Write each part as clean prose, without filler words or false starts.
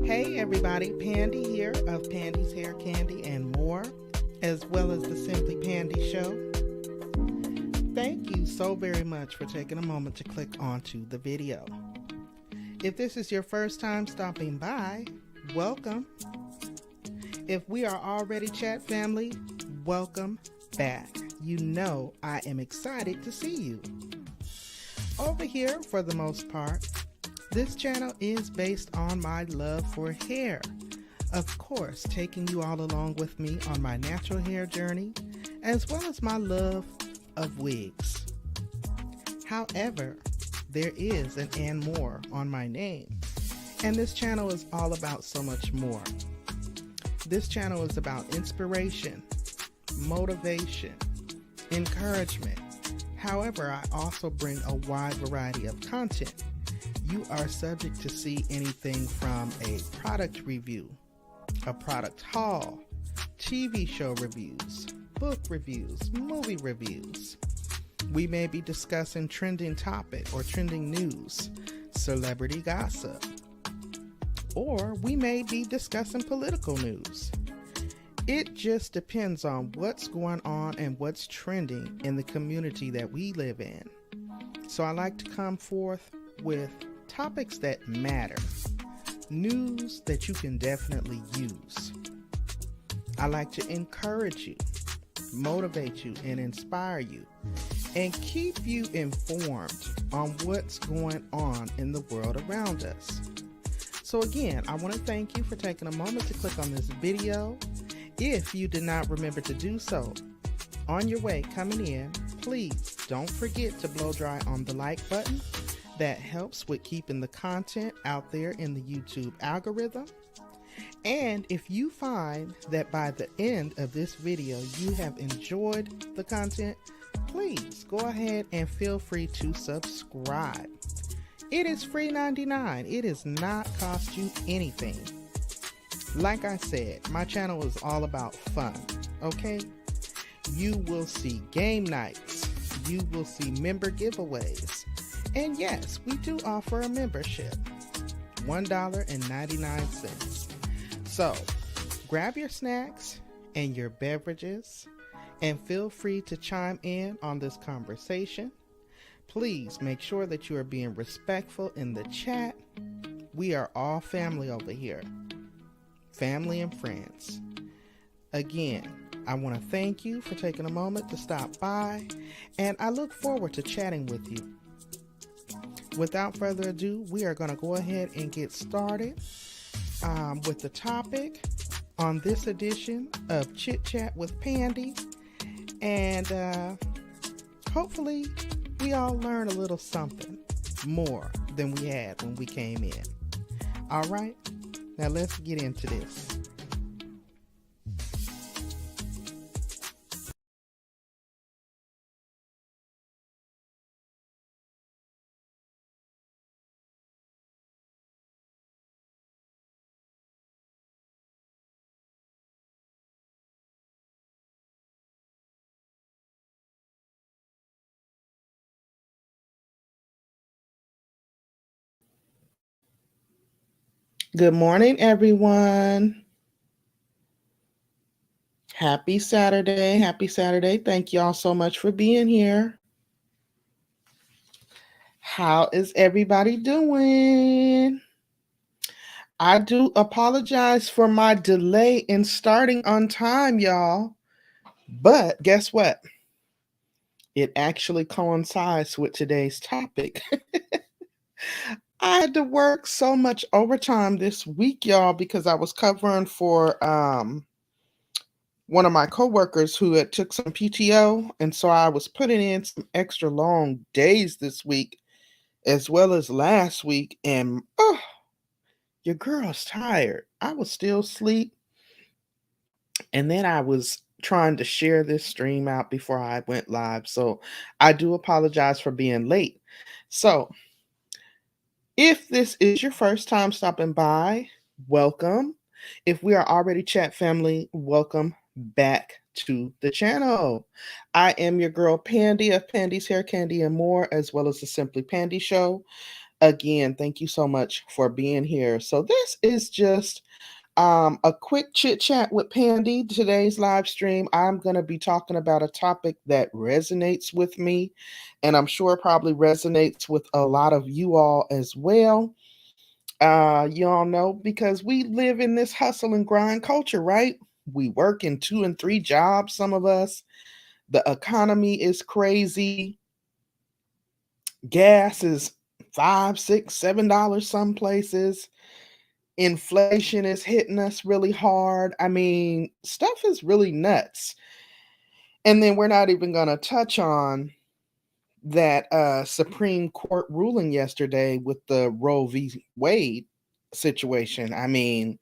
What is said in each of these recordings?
Hey everybody, Pandi here of Pandi's Hair Candy and more, as well as the Simply Pandi Show. Thank you so very much for taking a moment to click onto the video. If this is your first time stopping by, welcome. If we are already chat family, welcome back. You know I am excited to see you. Over here, for the most part, this channel is based on my love for hair. Of course, taking you all along with me on my natural hair journey, as well as my love of wigs. However, there is an and more on my name, and this channel is all about so much more. This channel is about inspiration, motivation, encouragement. However, I also bring a wide variety of content. You are subject to see anything from a product review, a product haul, TV show reviews, book reviews, movie reviews. We may be discussing trending topic or trending news, celebrity gossip, or we may be discussing political news. It just depends on what's going on and what's trending in the community that we live in. So I like to come forth with topics that matter, news that you can definitely use. I like to encourage you, motivate you, and inspire you, and keep you informed on what's going on in the world around us. So again, I want to thank you for taking a moment to click on this video. If you did not remember to do so, on your way coming in, please don't forget to blow dry on the like button. That helps with keeping the content out there in the YouTube algorithm. And if you find that by the end of this video you have enjoyed the content, please go ahead and feel free to subscribe. It is free 99. It does not cost you anything. Like I said, my channel is all about fun, okay? You will see game nights. You will see member giveaways. And yes, we do offer a membership, $1.99. So grab your snacks and your beverages and feel free to chime in on this conversation. Please make sure that you are being respectful in the chat. We are all family over here, family and friends. Again, I want to thank you for taking a moment to stop by, and I look forward to chatting with you. Without further ado, we are going to go ahead and get started with the topic on this edition of Chit Chat with Pandi. And hopefully we all learn a little something more than we had when we came in. All right, now let's get into this. Good morning, everyone. Happy Saturday. Happy Saturday. Thank you all so much for being here. How is everybody doing? I do apologize for my delay in starting on time, y'all. But guess what? It actually coincides with today's topic. I had to work so much overtime this week, y'all, because I was covering for one of my coworkers who had took some PTO, and so I was putting in some extra long days this week as well as last week, and your girl's tired. I was still asleep, and then I was trying to share this stream out before I went live, so I do apologize for being late. So if this is your first time stopping by, welcome. If we are already chat family, welcome back to the channel. I am your girl Pandi of Pandi's Hair Candy and More, as well as the Simply Pandi Show. Again, thank you so much for being here. So this is just a quick chit chat with Pandi. Today's live stream, I'm going to be talking about a topic that resonates with me, and I'm sure probably resonates with a lot of you all as well. You all know because we live in this hustle and grind culture, right? We work in two and three jobs, some of us. The economy is crazy. Gas is five, six, $7 some places. Inflation is hitting us really hard. I mean, stuff is really nuts. And then we're not even going to touch on that Supreme Court ruling yesterday with the Roe v. Wade situation. I mean,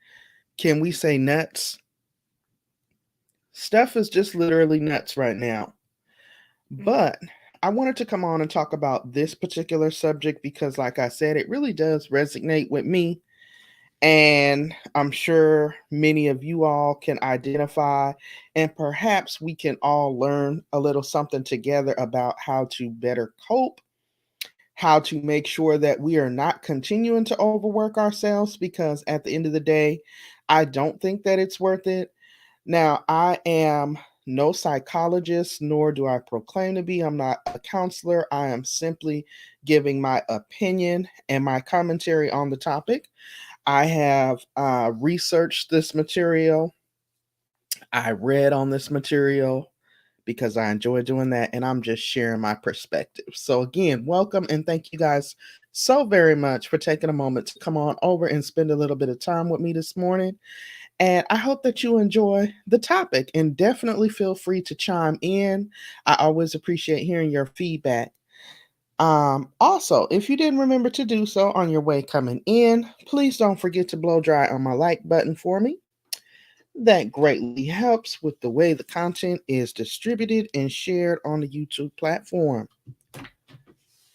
can we say nuts? Stuff is just literally nuts right now. But I wanted to come on and talk about this particular subject because, like I said, it really does resonate with me. And I'm sure many of you all can identify, and perhaps we can all learn a little something together about how to better cope, how to make sure that we are not continuing to overwork ourselves, because at the end of the day, I don't think that it's worth it. Now, I am no psychologist, nor do I proclaim to be. I'm not a counselor. I am simply giving my opinion and my commentary on the topic. I have researched this material. I read on this material because I enjoy doing that, and I'm just sharing my perspective. So, again, welcome and thank you guys so very much for taking a moment to come on over and spend a little bit of time with me this morning. And I hope that you enjoy the topic and definitely feel free to chime in. I always appreciate hearing your feedback. Also, if you didn't remember to do so on your way coming in, please don't forget to blow dry on my like button for me. That greatly helps with the way the content is distributed and shared on the YouTube platform.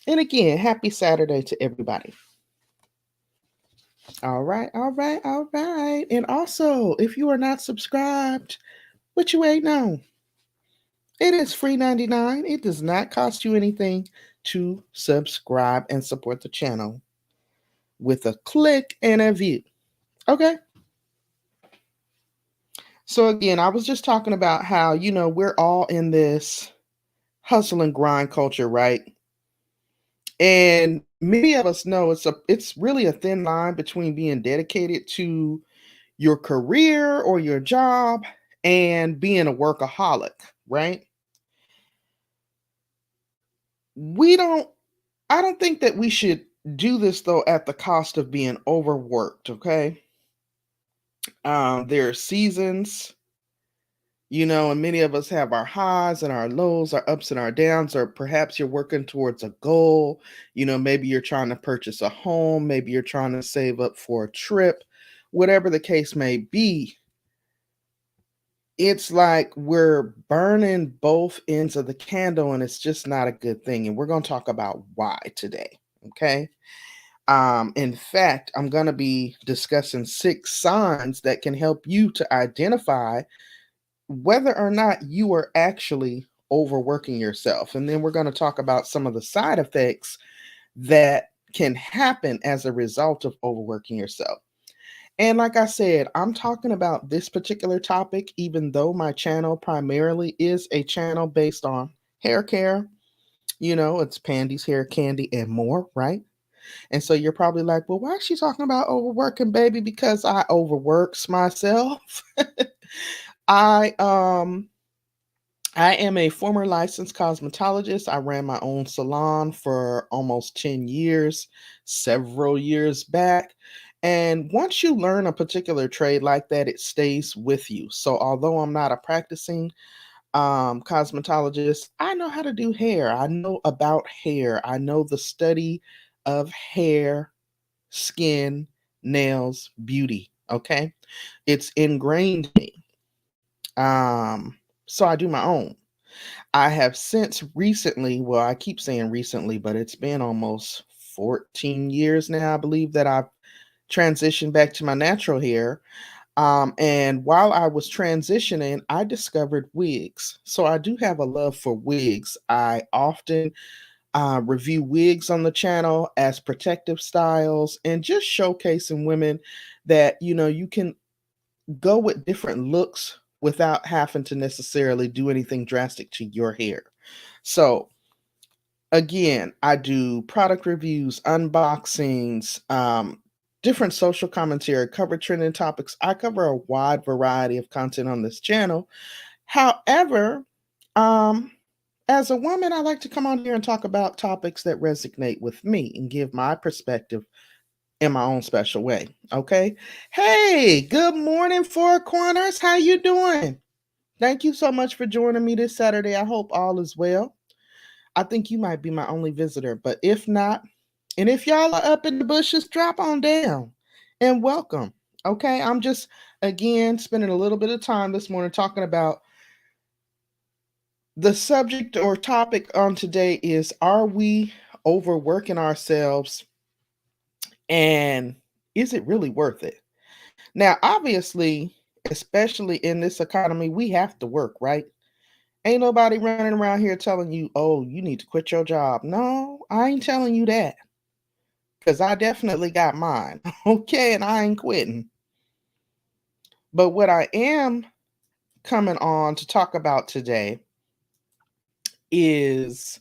And again, happy Saturday to everybody. All right, all right, all right. And also, if you are not subscribed, what you waiting on? It is free 99. It does not cost you anything to subscribe and support the channel with a click and a view. Okay. So again, I was just talking about how, we're all in this hustle and grind culture, right? And many of us know it's really a thin line between being dedicated to your career or your job and being a workaholic, right? We don't I don't think that we should do this though at the cost of being overworked, okay? There are seasons, and many of us have our highs and our lows, our ups and our downs, or perhaps you're working towards a goal. Maybe you're trying to purchase a home, maybe you're trying to save up for a trip, whatever the case may be. It's like we're burning both ends of the candle, and it's just not a good thing. And we're going to talk about why today. Okay. In fact, I'm going to be discussing 6 signs that can help you to identify whether or not you are actually overworking yourself. And then we're going to talk about some of the side effects that can happen as a result of overworking yourself. And like I said, I'm talking about this particular topic, even though my channel primarily is a channel based on hair care. It's Pandi's Hair, Candy, and more, right? And so you're probably like, well, why is she talking about overworking, baby? Because I overworks myself. I um I am a former licensed cosmetologist. I ran my own salon for almost 10 years, several years back. And once you learn a particular trade like that, it stays with you. So although I'm not a practicing cosmetologist, I know how to do hair. I know about hair. I know the study of hair, skin, nails, beauty. Okay. It's ingrained in me. So I do my own. I have since recently, well, I keep saying recently, but it's been almost 14 years now, I believe, that I've transitioned back to my natural hair. And while I was transitioning, I discovered wigs. So I do have a love for wigs. I often review wigs on the channel as protective styles, and just showcasing women that, you can go with different looks without having to necessarily do anything drastic to your hair. So, again, I do product reviews, unboxings, different social commentary, cover trending topics. I cover a wide variety of content on this channel. However, um, as a woman, I like to come on here and talk about topics that resonate with me and give my perspective in my own special way. Okay. Hey, good morning, Four Corners. How you doing? Thank you so much for joining me this Saturday. I hope all is well. I think you might be my only visitor, but if not, and if y'all are up in the bushes, drop on down and welcome. Okay. I'm just, again, spending a little bit of time this morning talking about the subject or topic on today is, are we overworking ourselves, and is it really worth it? Now, obviously, especially in this economy, we have to work, right? Ain't nobody running around here telling you, oh, you need to quit your job. No, I ain't telling you that, because I definitely got mine. Okay, and I ain't quitting. But what I am coming on to talk about today is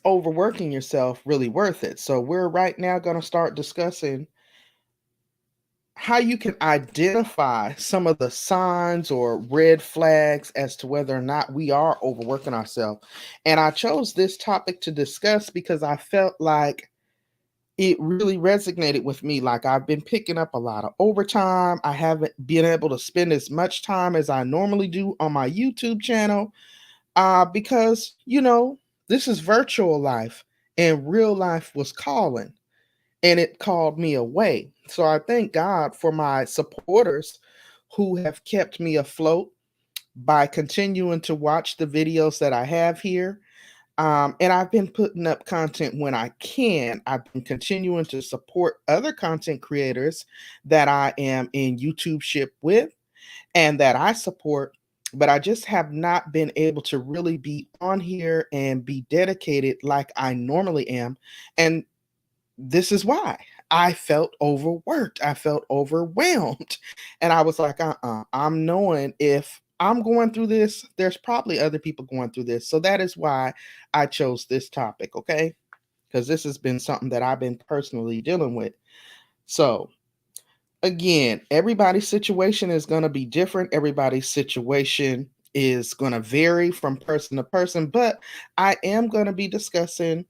overworking yourself really worth it? So we're right now going to start discussing how you can identify some of the signs or red flags as to whether or not we are overworking ourselves. And I chose this topic to discuss because I felt like it really resonated with me. Like, I've been picking up a lot of overtime. I haven't been able to spend as much time as I normally do on my YouTube channel, because, this is virtual life and real life was calling, and it called me away. So I thank God for my supporters who have kept me afloat by continuing to watch the videos that I have here. And I've been putting up content when I can. I've been continuing to support other content creators that I am in YouTube ship with and that I support, but I just have not been able to really be on here and be dedicated like I normally am. And this is why I felt overworked. I felt overwhelmed. And I was like, I'm knowing if I'm going through this, there's probably other people going through this. So that is why I chose this topic, okay? Because this has been something that I've been personally dealing with. So, again, everybody's situation is going to be different. Everybody's situation is going to vary from person to person, but I am going to be discussing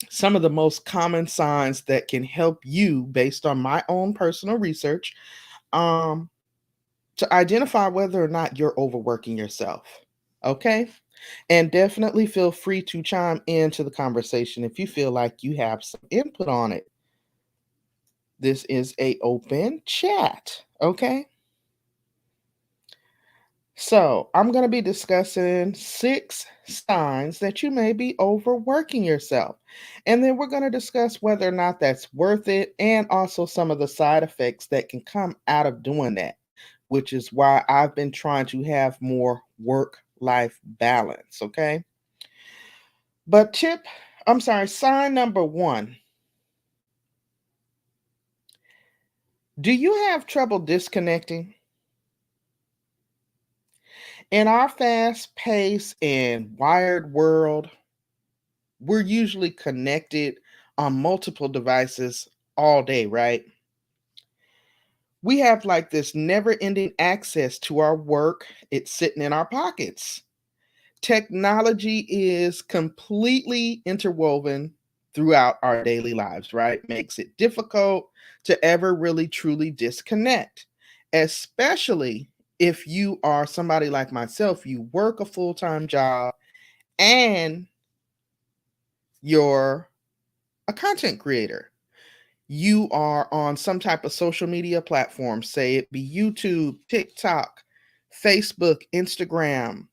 some of the most common signs that can help you, based on my own personal research, um, to identify whether or not you're overworking yourself. Okay? And definitely feel free to chime into the conversation if you feel like you have some input on it. This is a open chat. Okay? So, I'm going to be discussing 6 signs that you may be overworking yourself. And then we're going to discuss whether or not that's worth it, and also some of the side effects that can come out of doing that, which is why I've been trying to have more work-life balance, okay? But sign number 1. Do you have trouble disconnecting? In our fast-paced and wired world, we're usually connected on multiple devices all day, right? We have like this never ending access to our work, it's sitting in our pockets. Technology is completely interwoven throughout our daily lives, right? Makes it difficult to ever really truly disconnect, especially if you are somebody like myself, you work a full time job and you're a content creator. You are on some type of social media platform, say it be YouTube, TikTok, Facebook, Instagram,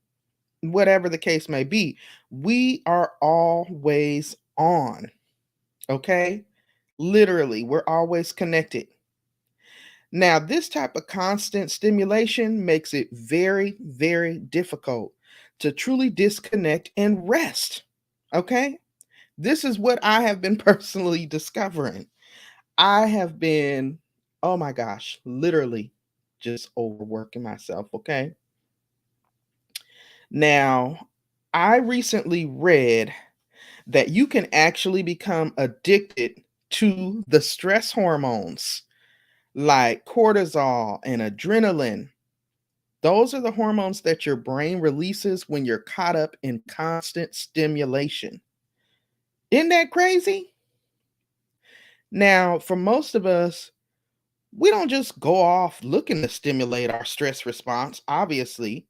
whatever the case may be. We are always on, okay? Literally, we're always connected. Now, this type of constant stimulation makes it very, very difficult to truly disconnect and rest. Okay? This is what I have been personally discovering. I have been, oh my gosh, literally just overworking myself. Okay? Now, I recently read that you can actually become addicted to the stress hormones like cortisol and adrenaline. Those are the hormones that your brain releases when you're caught up in constant stimulation. Isn't that crazy? Now, for most of us, we don't just go off looking to stimulate our stress response, obviously.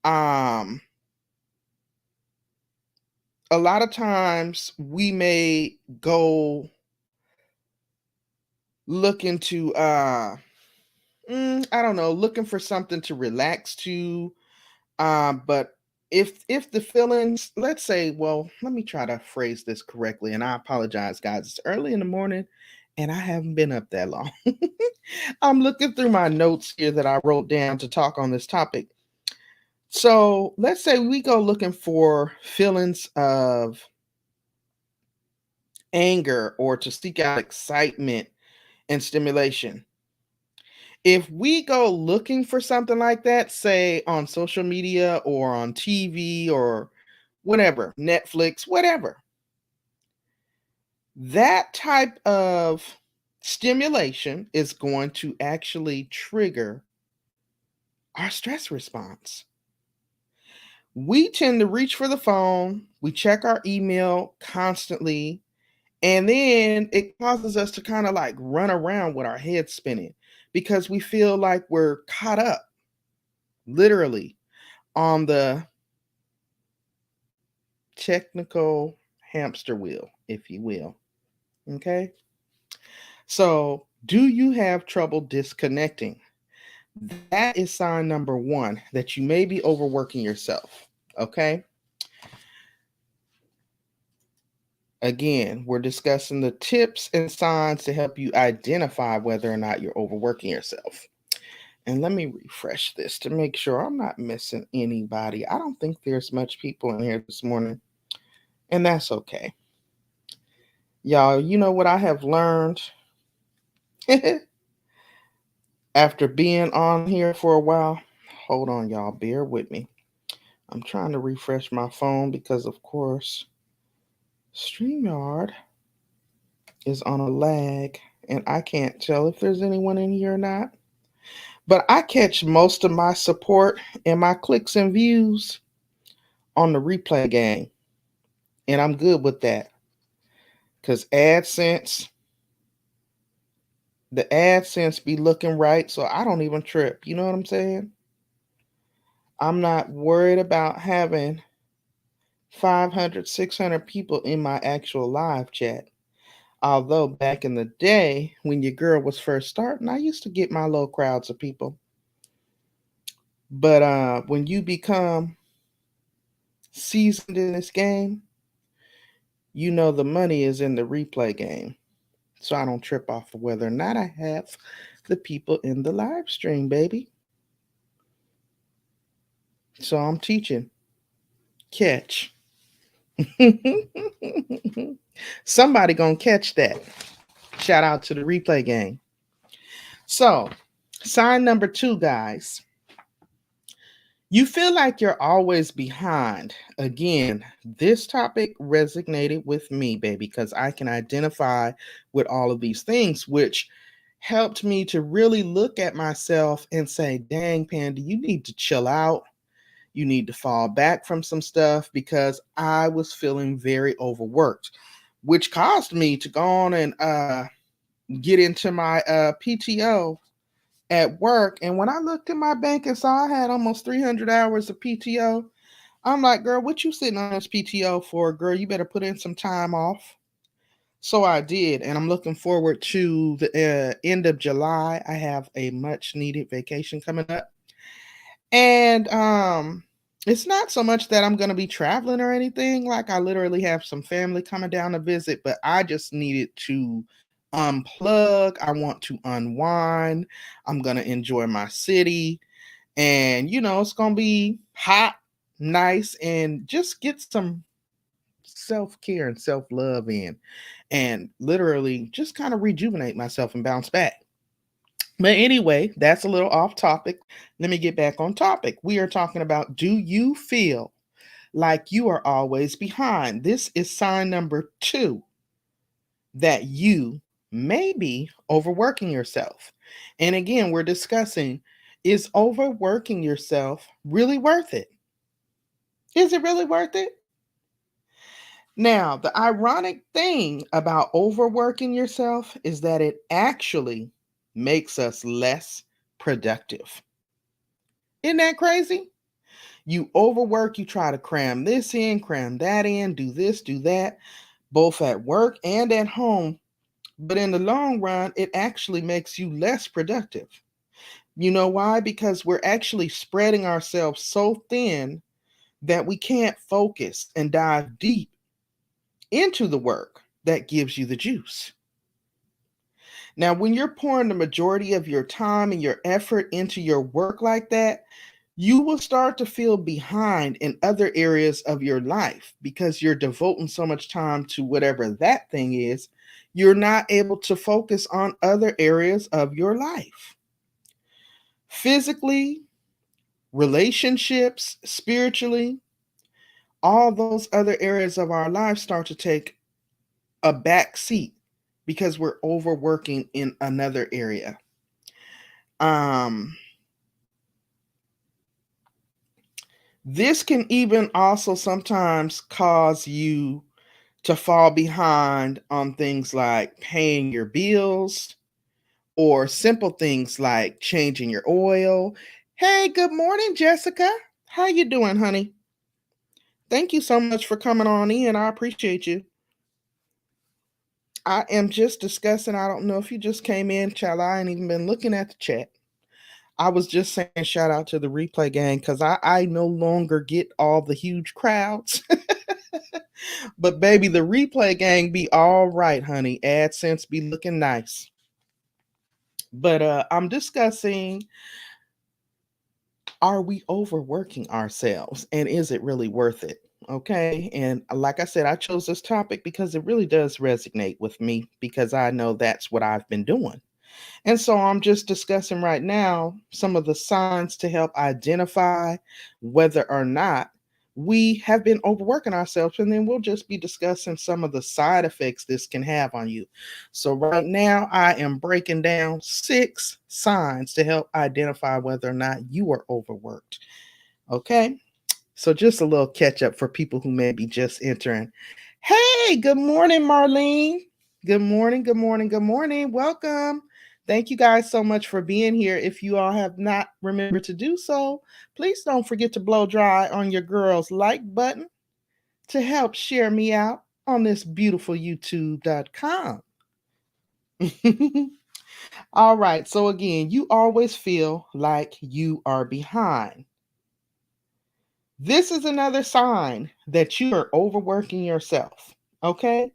Um, a lot of times we may go looking to I don't know, looking for something to relax to. But if the feelings, let's say, well, let me try to phrase this correctly, and I apologize, guys. It's early in the morning, and I haven't been up that long. I'm looking through my notes here that I wrote down to talk on this topic. So let's say we go looking for feelings of anger or to seek out excitement and stimulation. If we go looking for something like that, say on social media or on TV or whatever, Netflix, whatever, that type of stimulation is going to actually trigger our stress response. We tend to reach for the phone, we check our email constantly, and then it causes us to kind of like run around with our heads spinning because we feel like we're caught up literally on the technical hamster wheel, if you will. Okay. So, do you have trouble disconnecting? That is sign number one that you may be overworking yourself. Okay. Again, we're discussing the tips and signs to help you identify whether or not you're overworking yourself. And let me refresh this to make sure I'm not missing anybody. I don't think there's much people in here this morning, and that's okay. Y'all, you know what I have learned after being on here for a while? Hold on, y'all. Bear with me. I'm trying to refresh my phone because, of course, StreamYard is on a lag and I can't tell if there's anyone in here or not. But I catch most of my support and my clicks and views on the replay game. And I'm good with that because the AdSense be looking right. So I don't even trip. You know what I'm saying? I'm not worried about having 500, 600 people in my actual live chat. Although back in the day when your girl was first starting, I used to get my little crowds of people. But when you become seasoned in this game, you know the money is in the replay game. So I don't trip off of whether or not I have the people in the live stream, baby. So I'm teaching. Catch. Somebody gonna catch that. Shout out to the replay game. So, sign number 2, guys. You feel like you're always behind. Again, this topic resonated with me, baby, because I can identify with all of these things, which helped me to really look at myself and say, dang, Pandi, you need to chill out. You need to fall back from some stuff because I was feeling very overworked, which caused me to go on and get into my PTO at work. And when I looked at my bank and saw I had almost 300 hours of PTO, I'm like, girl, what you sitting on this PTO for? Girl, you better put in some time off. So I did. And I'm looking forward to the end of July. I have a much needed vacation coming up. And it's not so much that I'm going to be traveling or anything. Like I literally have some family coming down to visit, but I just needed to unplug. I want to unwind. I'm going to enjoy my city. And, you know, it's going to be hot. nice and just get some self-care and self-love in and literally just kind of rejuvenate myself and bounce back. But anyway, that's a little off topic. Let me get back on topic. We are talking about, do you feel like you are always behind? This is sign number 2 that you may be overworking yourself. And again, we're discussing, is overworking yourself really worth it? Is it really worth it? Now, the ironic thing about overworking yourself is that it actually makes us less productive. Isn't that crazy? You overwork, you try to cram this in, cram that in, do this, do that, both at work and at home. But in the long run, it actually makes you less productive. You know why? Because we're actually spreading ourselves so thin that we can't focus and dive deep into the work that gives you the juice. Now, when you're pouring the majority of your time and your effort into your work like that, you will start to feel behind in other areas of your life because you're devoting so much time to whatever that thing is. You're not able to focus on other areas of your life. Physically, relationships, spiritually, all those other areas of our life start to take a back seat because we're overworking in another area. Um, this can even also sometimes cause you to fall behind on things like paying your bills or simple things like changing your oil. Hey, good morning, Jessica. How you doing, honey? Thank you so much for coming on in. I appreciate you. I am just discussing. I don't know if you just came in, child. I ain't even been looking at the chat. I was just saying shout out to the replay gang because I no longer get all the huge crowds. But baby, the replay gang be all right, honey. AdSense be looking nice. But I'm discussing, are we overworking ourselves and is it really worth it? Okay. And like I said, I chose this topic because it really does resonate with me because I know that's what I've been doing. And so I'm just discussing right now some of the signs to help identify whether or not we have been overworking ourselves. And then we'll just be discussing some of the side effects this can have on you. So, right now, I am breaking down 6 signs to help identify whether or not you are overworked. Okay. So, just a little catch up for people who may be just entering. Hey, good morning, Marlene. Good morning, good morning, good morning. Welcome. Thank you guys so much for being here. If you all have not remembered to do so, please don't forget to blow dry on your girl's like button to help share me out on this beautiful YouTube.com. All right. So, again, you always feel like you are behind. This is another sign that you are overworking yourself. Okay.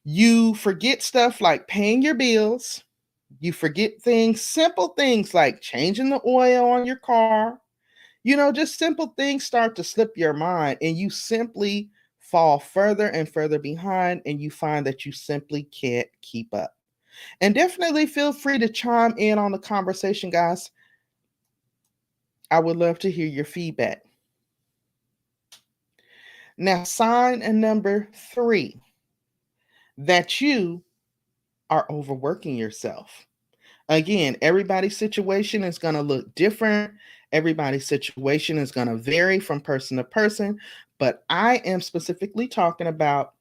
You forget stuff like paying your bills. You forget things, simple things like changing the oil on your car. Just simple things start to slip your mind and you simply fall further and further behind and you find that you simply can't keep up. And definitely feel free to chime in on the conversation, guys. I would love to hear your feedback. Now, sign number 3 that you are overworking yourself. Again, everybody's situation is going to look different. Everybody's situation is going to vary from person to person. But I am specifically talking about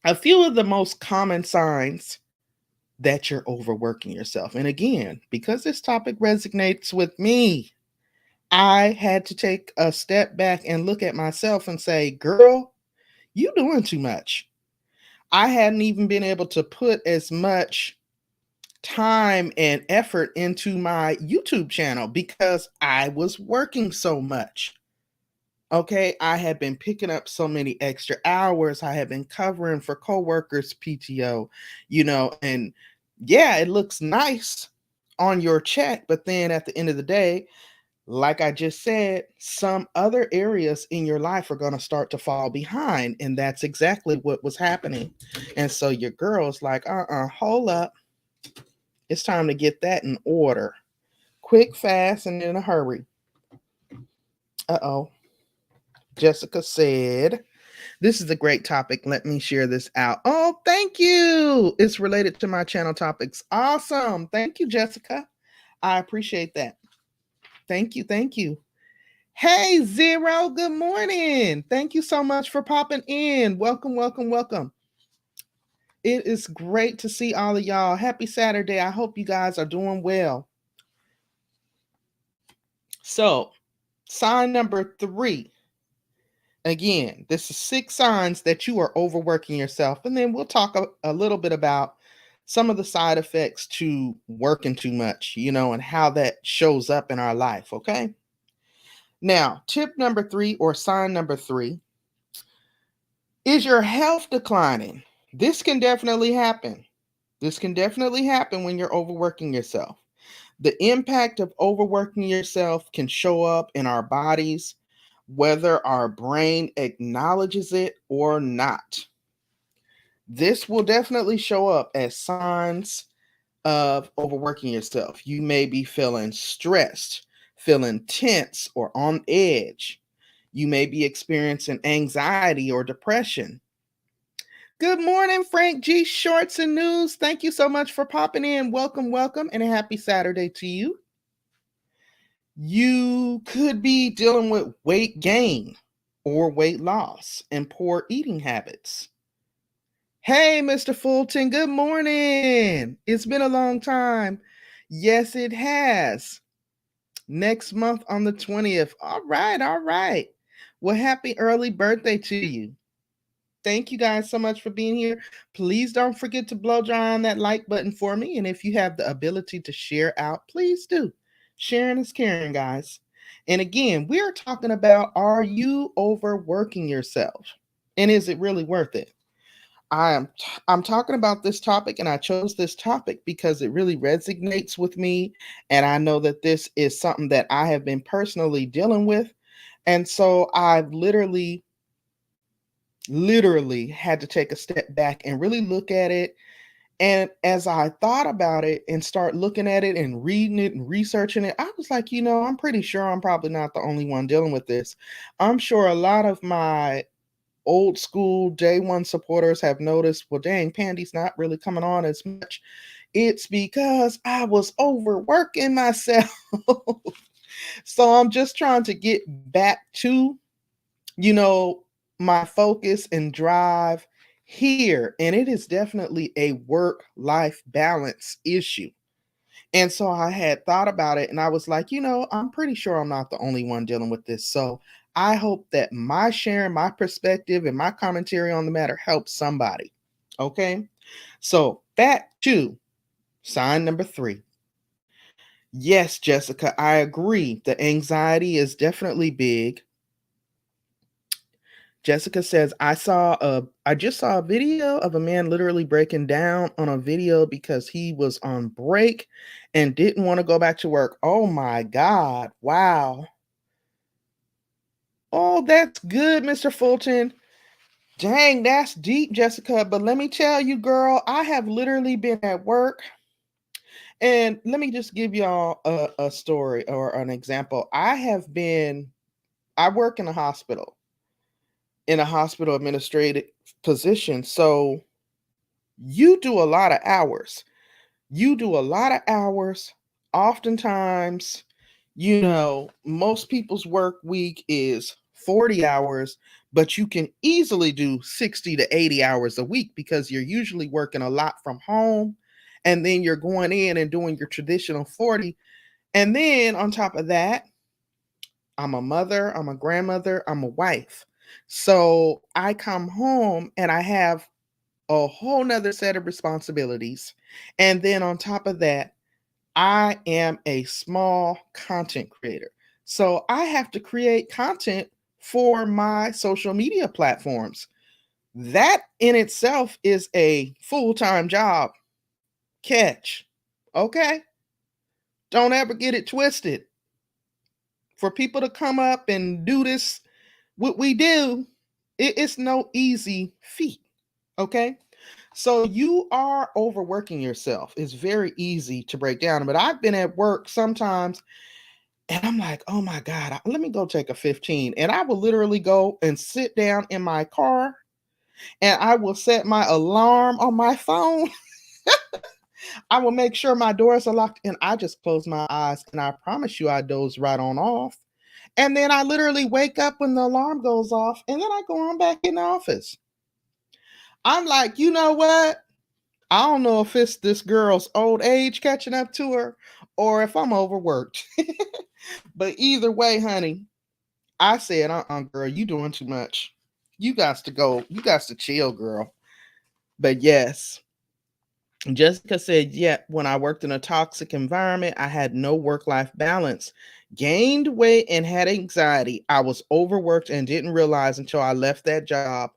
a few of the most common signs that you're overworking yourself. And again, because this topic resonates with me, I had to take a step back and look at myself and say, girl, you doing too much. I hadn't even been able to put as much time and effort into my YouTube channel because I was working so much. Okay, I had been picking up so many extra hours. I had been covering for coworkers PTO, and yeah, it looks nice on your check, but then at the end of the day, Like I just said, some other areas in your life are going to start to fall behind. And that's exactly what was happening. And so your girl's like, hold up. It's time to get that in order. Quick, fast, and in a hurry. Uh-oh. Jessica said, this is a great topic. Let me share this out. Oh, thank you. It's related to my channel topics. Awesome. Thank you, Jessica. I appreciate that. Thank you. Thank you. Hey, Zero. Good morning. Thank you so much for popping in. Welcome, welcome, welcome. It is great to see all of y'all. Happy Saturday. I hope you guys are doing well. So, sign number 3. Again, this is 6 signs that you are overworking yourself. And then we'll talk a little bit about some of the side effects to working too much, and how that shows up in our life. Okay. Now, tip number 3 or sign number 3 is your health declining. This can definitely happen. This can definitely happen when you're overworking yourself. The impact of overworking yourself can show up in our bodies, whether our brain acknowledges it or not. This will definitely show up as signs of overworking yourself. You may be feeling stressed, feeling tense, or on edge. You may be experiencing anxiety or depression. Good morning, Frank G. Shorts and News. Thank you so much for popping in. Welcome, welcome, and a happy Saturday to you. You could be dealing with weight gain or weight loss and poor eating habits. Hey, Mr. Fulton, good morning. It's been a long time. Yes, it has. Next month on the 20th. All right, all right. Well, happy early birthday to you. Thank you guys so much for being here. Please don't forget to blow dry on that like button for me. And if you have the ability to share out, please do. Sharing is caring, guys. And again, we're talking about, are you overworking yourself? And is it really worth it? I'm talking about this topic, and I chose this topic because it really resonates with me. And I know that this is something that I have been personally dealing with. And so I've literally had to take a step back and really look at it. And as I thought about it and start looking at it and reading it and researching it, I was like, I'm pretty sure I'm probably not the only one dealing with this. I'm sure a lot of my old school day one supporters have noticed, well, dang, Pandi's not really coming on as much. It's because I was overworking myself. So I'm just trying to get back to, my focus and drive here. And it is definitely a work-life balance issue. And so I had thought about it and I was like, I'm pretty sure I'm not the only one dealing with this. So I hope that my sharing, my perspective, and my commentary on the matter helps somebody. Okay. So back to sign number 3. Yes, Jessica, I agree. The anxiety is definitely big. Jessica says, I just saw a video of a man literally breaking down on a video because he was on break and didn't want to go back to work. Oh my God. Wow. Oh, that's good, Mr. Fulton. Dang, that's deep, Jessica. But let me tell you, girl, I have literally been at work. And let me just give y'all a story or an example. I work in a hospital administrative position. So you do a lot of hours. Oftentimes, most people's work week is 40 hours, but you can easily do 60 to 80 hours a week because you're usually working a lot from home. And then you're going in and doing your traditional 40. And then on top of that, I'm a mother, I'm a grandmother, I'm a wife. So I come home and I have a whole nother set of responsibilities. And then on top of that, I am a small content creator. So I have to create content for my social media platforms. That in itself is a full-time job. Catch. Okay? Don't ever get it twisted. For people to come up and do this, what we do, it's no easy feat. Okay. So you are overworking yourself. It's very easy to break down. But I've been at work sometimes and I'm like, oh my God, let me go take a 15. And I will literally go and sit down in my car and I will set my alarm on my phone. I will make sure my doors are locked and I just close my eyes and I promise you I doze right on off. And then I literally wake up when the alarm goes off and then I go on back in the office. I'm like, you know what? I don't know if it's this girl's old age catching up to her or if I'm overworked. But either way, honey, I said, girl, you doing too much. You got to go. You got to chill, girl. But yes, Jessica said, yeah, when I worked in a toxic environment, I had no work life balance, gained weight, and had anxiety. I was overworked and didn't realize until I left that job.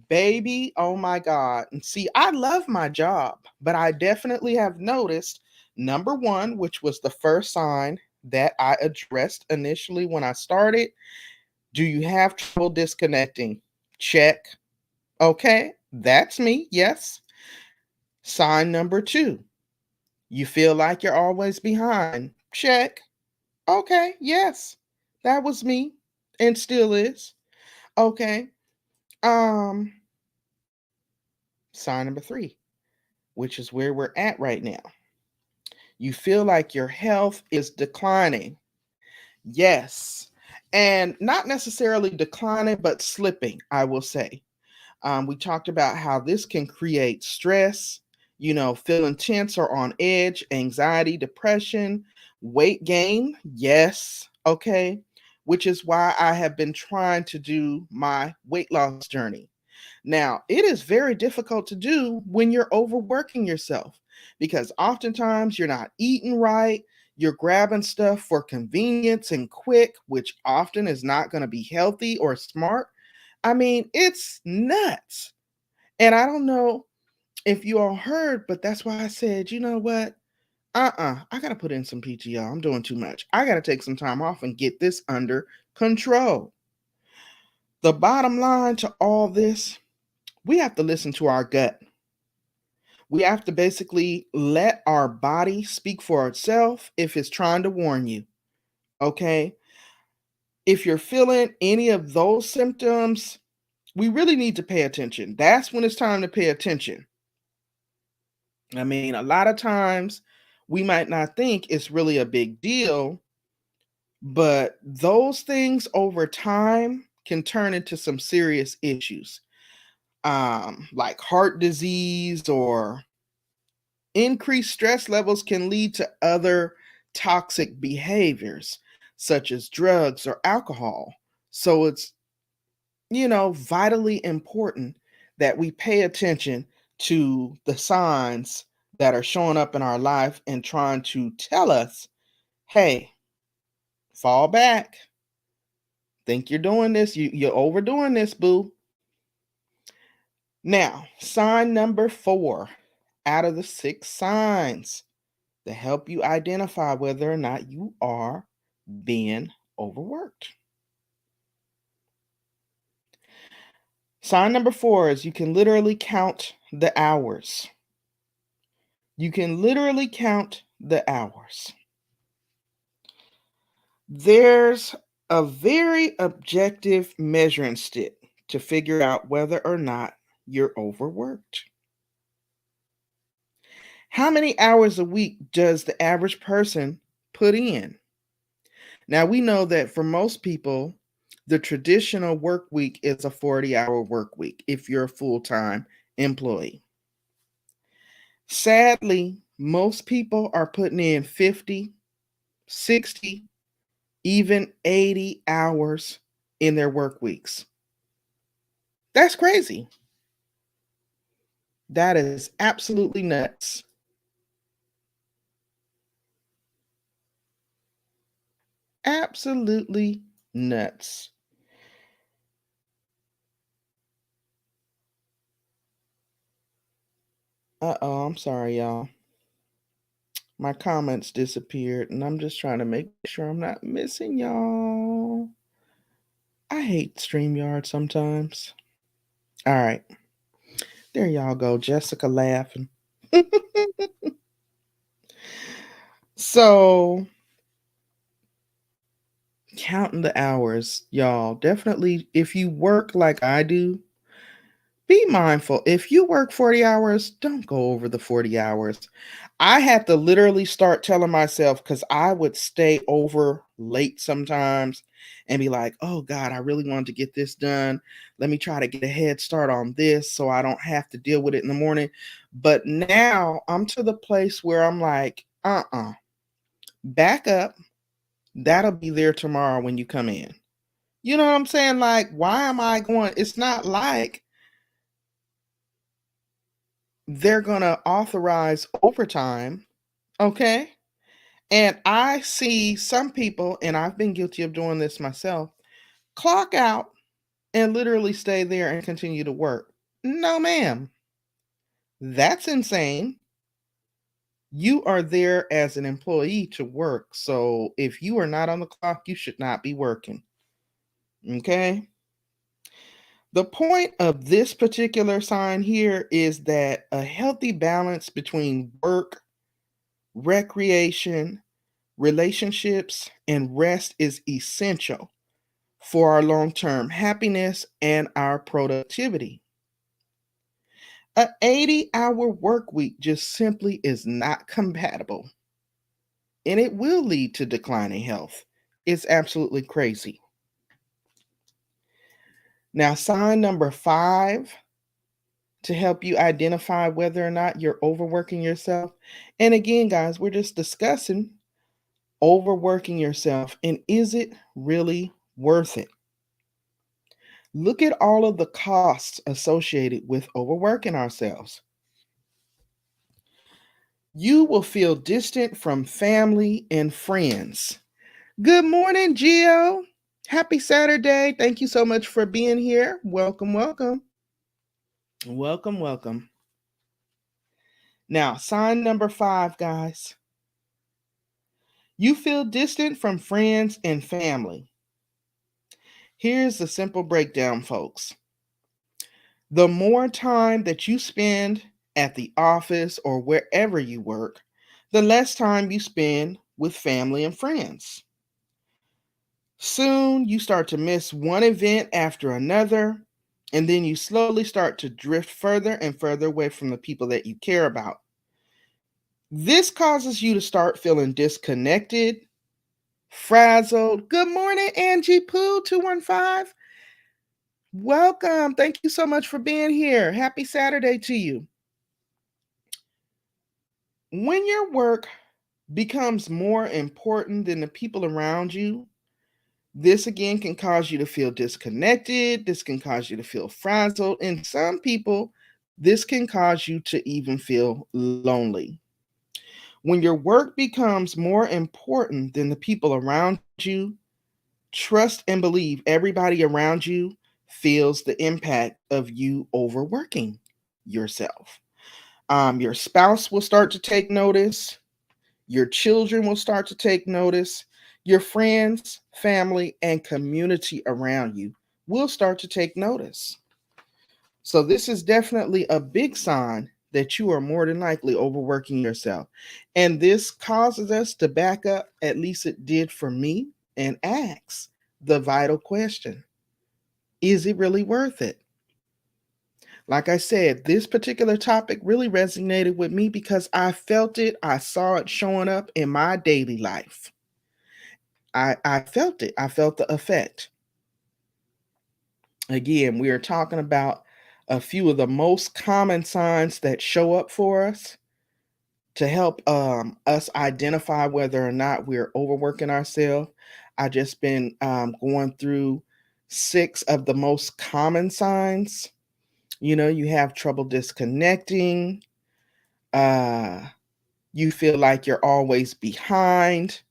Baby, oh my God. And see, I love my job, but I definitely have noticed number one, which was the first sign that I addressed initially when I started. Do you have trouble disconnecting? Check. Okay, that's me. Yes. Sign number two, you feel like you're always behind. Check. Okay, yes. That was me and still is. Okay. Um, Sign number three, which is where we're at right now. You feel like your health is declining. Yes. And not necessarily declining, but slipping, I will say. We talked about how this can create stress, feeling tense or on edge, anxiety, depression, weight gain. Yes. Okay. Which is why I have been trying to do my weight loss journey. Now, it is very difficult to do when you're overworking yourself because oftentimes you're not eating right. You're grabbing stuff for convenience and quick, which often is not going to be healthy or smart. I mean, it's nuts. And I don't know if you all heard, but that's why I said, you know what? I got to put in some PTO. I'm doing too much. I got to take some time off and get this under control. The bottom line to all this, we have to listen to our gut. We have to basically let our body speak for itself if it's trying to warn you. Okay. If you're feeling any of those symptoms, we really need to pay attention. That's when it's time to pay attention. I mean, a lot of times we might not think it's really a big deal, but those things over time can turn into some serious issues, like heart disease or increased stress levels can lead to other toxic behaviors, such as drugs or alcohol. So it's, vitally important that we pay attention to the signs that are showing up in our life and trying to tell us, hey, fall back. Think you're doing this. You're overdoing this, boo. Now, sign number 4 out of the 6 signs to help you identify whether or not you are being overworked. Sign number 4 is you can literally count the hours. You can literally count the hours. There's a very objective measuring stick to figure out whether or not you're overworked. How many hours a week does the average person put in? Now, we know that for most people, the traditional work week is a 40-hour work week if you're a full time employee. Sadly, most people are putting in 50, 60, even 80 hours in their work weeks. That's crazy. That is absolutely nuts. Absolutely nuts. Uh oh, I'm sorry, y'all. My comments disappeared, and I'm just trying to make sure I'm not missing y'all. I hate StreamYard sometimes. All right. There y'all go. Jessica laughing. So, counting the hours, y'all. Definitely, if you work like I do, be mindful. If you work 40 hours, don't go over the 40 hours. I had to literally start telling myself because I would stay over late sometimes and be like, oh God, I really wanted to get this done. Let me try to get a head start on this so I don't have to deal with it in the morning. But now I'm to the place where I'm like, back up. That'll be there tomorrow when you come in. You know what I'm saying? Like, why am I going? It's not like they're going to authorize overtime. Okay. And I see some people, and I've been guilty of doing this myself, clock out and literally stay there and continue to work. No, ma'am. That's insane. You are there as an employee to work. So if you are not on the clock, you should not be working. Okay. The point of this particular sign here is that a healthy balance between work, recreation, relationships, and rest is essential for our long term happiness and our productivity. An 80-hour work week just simply is not compatible, and it will lead to declining health. It's absolutely crazy. Now, sign number 5 to help you identify whether or not you're overworking yourself. And again, guys, we're just discussing overworking yourself and is it really worth it? Look at all of the costs associated with overworking ourselves. You will feel distant from family and friends. Good morning, Gio. Happy Saturday. Thank you so much for being here. Welcome, welcome. Welcome, welcome. Now, sign number 5, guys. You feel distant from friends and family. Here's the simple breakdown, folks. The more time that you spend at the office or wherever you work, the less time you spend with family and friends. Soon you start to miss one event after another, and then you slowly start to drift further and further away from the people that you care about. This causes you to start feeling disconnected, frazzled. Good morning, Angie Pooh 215. Welcome. Thank you so much for being here. Happy Saturday to you. When your work becomes more important than the people around you, this again can cause you to feel disconnected. This can cause you to feel frazzled. And some people, this can cause you to even feel lonely. When your work becomes more important than the people around you, trust and believe everybody around you feels the impact of you overworking yourself. Your spouse will start to take notice. Your children will start to take notice. Your friends, family, and community around you will start to take notice. So, this is definitely a big sign that you are more than likely overworking yourself. And this causes us to back up, at least it did for me, and ask the vital question: is it really worth it? Like I said, this particular topic really resonated with me because I felt it. I saw it showing up in my daily life. I felt it. I felt the effect. Again, we are talking about a few of the most common signs that show up for us to help us identify whether or not we're overworking ourselves. I just been going through 6 of the most common signs. You have trouble disconnecting. Uh, you feel like you're always behind.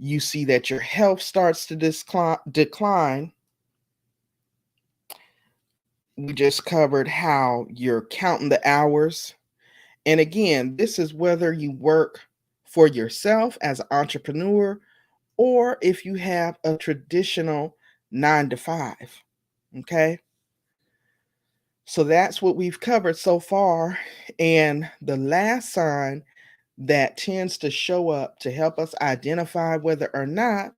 You see that your health starts to decline. We just covered how you're counting the hours And again, this is whether you work for yourself as an entrepreneur or if you have a traditional 9 to 5. Okay. So that's what we've covered so far. And the last sign that tends to show up to help us identify whether or not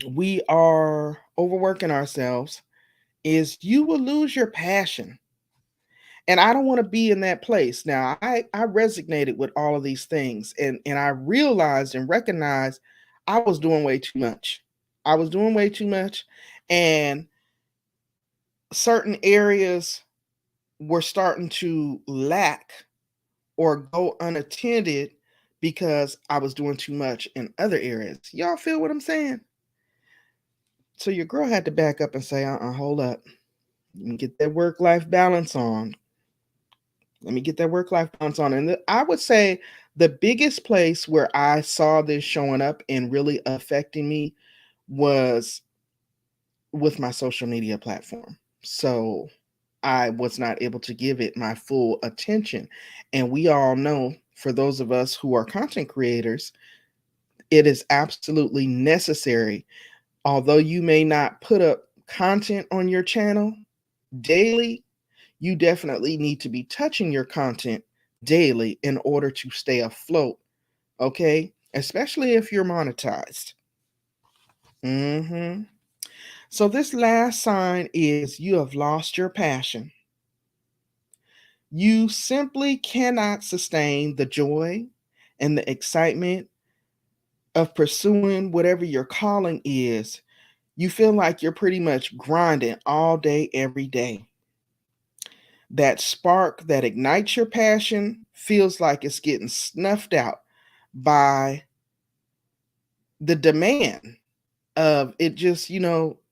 we are overworking ourselves is you will lose your passion. And I don't want to be in that place. Now, I resonated with all of these things, and I realized and recognized I was doing way too much. I was doing way too much, and certain areas were starting to lack or go unattended because I was doing too much in other areas. Y'all feel what I'm saying? So your girl had to back up and say, hold up. Let me get that work-life balance on. Let me get that work-life balance on. And I would say the biggest place where I saw this showing up and really affecting me was with my social media platform. So I was not able to give it my full attention. And we all know, for those of us who are content creators, it is absolutely necessary. Although you may not put up content on your channel daily, you definitely need to be touching your content daily in order to stay afloat. Okay. Especially if you're monetized. So, this last sign is you have lost your passion. You simply cannot sustain the joy and the excitement of pursuing whatever your calling is. You feel like you're pretty much grinding all day, every day. That spark that ignites your passion feels like it's getting snuffed out by the demand of it just,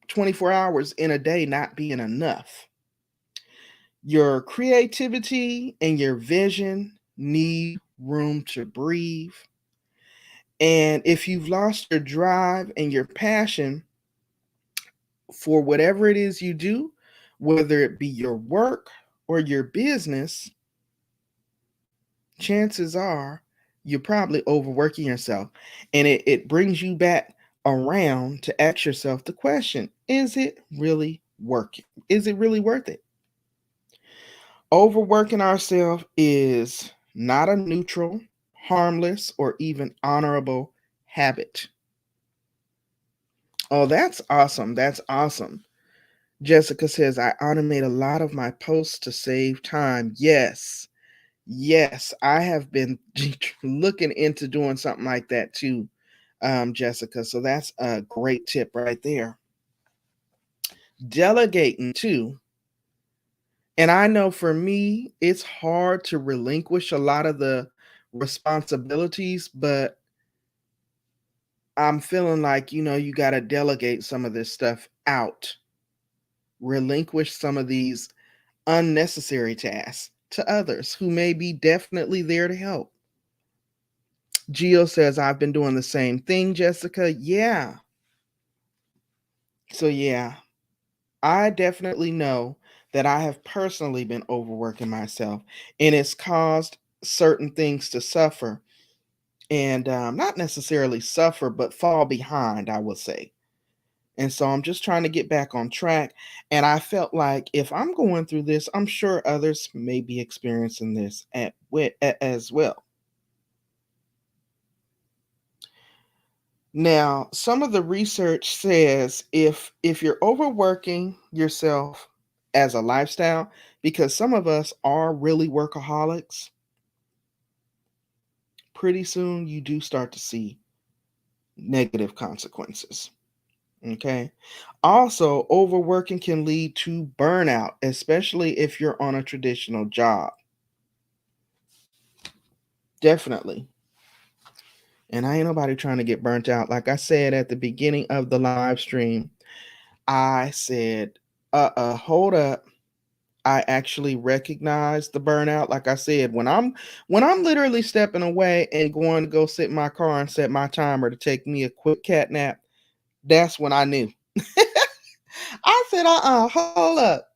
24 hours in a day not being enough. Your creativity and your vision need room to breathe. And if you've lost your drive and your passion for whatever it is you do, whether it be your work or your business, chances are you're probably overworking yourself. And it brings you back around to ask yourself the question, is it really working? Is it really worth it? Overworking ourselves is not a neutral, harmless, or even honorable habit. Oh, that's awesome. That's awesome. Jessica says, I automate a lot of my posts to save time. Yes. Yes. I have been looking into doing something like that too, Jessica. So that's a great tip right there. Delegating too. And I know for me, it's hard to relinquish a lot of the responsibilities, but I'm feeling like, you got to delegate some of this stuff out, relinquish some of these unnecessary tasks to others who may be definitely there to help. Gio says, I've been doing the same thing, Jessica. Yeah. So, yeah, I definitely know that I have personally been overworking myself, and it's caused certain things to suffer and not necessarily suffer, but fall behind, I would say. And so I'm just trying to get back on track. And I felt like if I'm going through this, I'm sure others may be experiencing this as well. Now, some of the research says if you're overworking yourself as a lifestyle, because some of us are really workaholics, pretty soon you do start to see negative consequences. Okay. Also, overworking can lead to burnout, especially if you're on a traditional job. Definitely. And I ain't nobody trying to get burnt out. Like I said at the beginning of the live stream, I said, hold up. I actually recognize the burnout. Like I said, when I'm literally stepping away and going to go sit in my car and set my timer to take me a quick cat nap, that's when I knew. I said, hold up.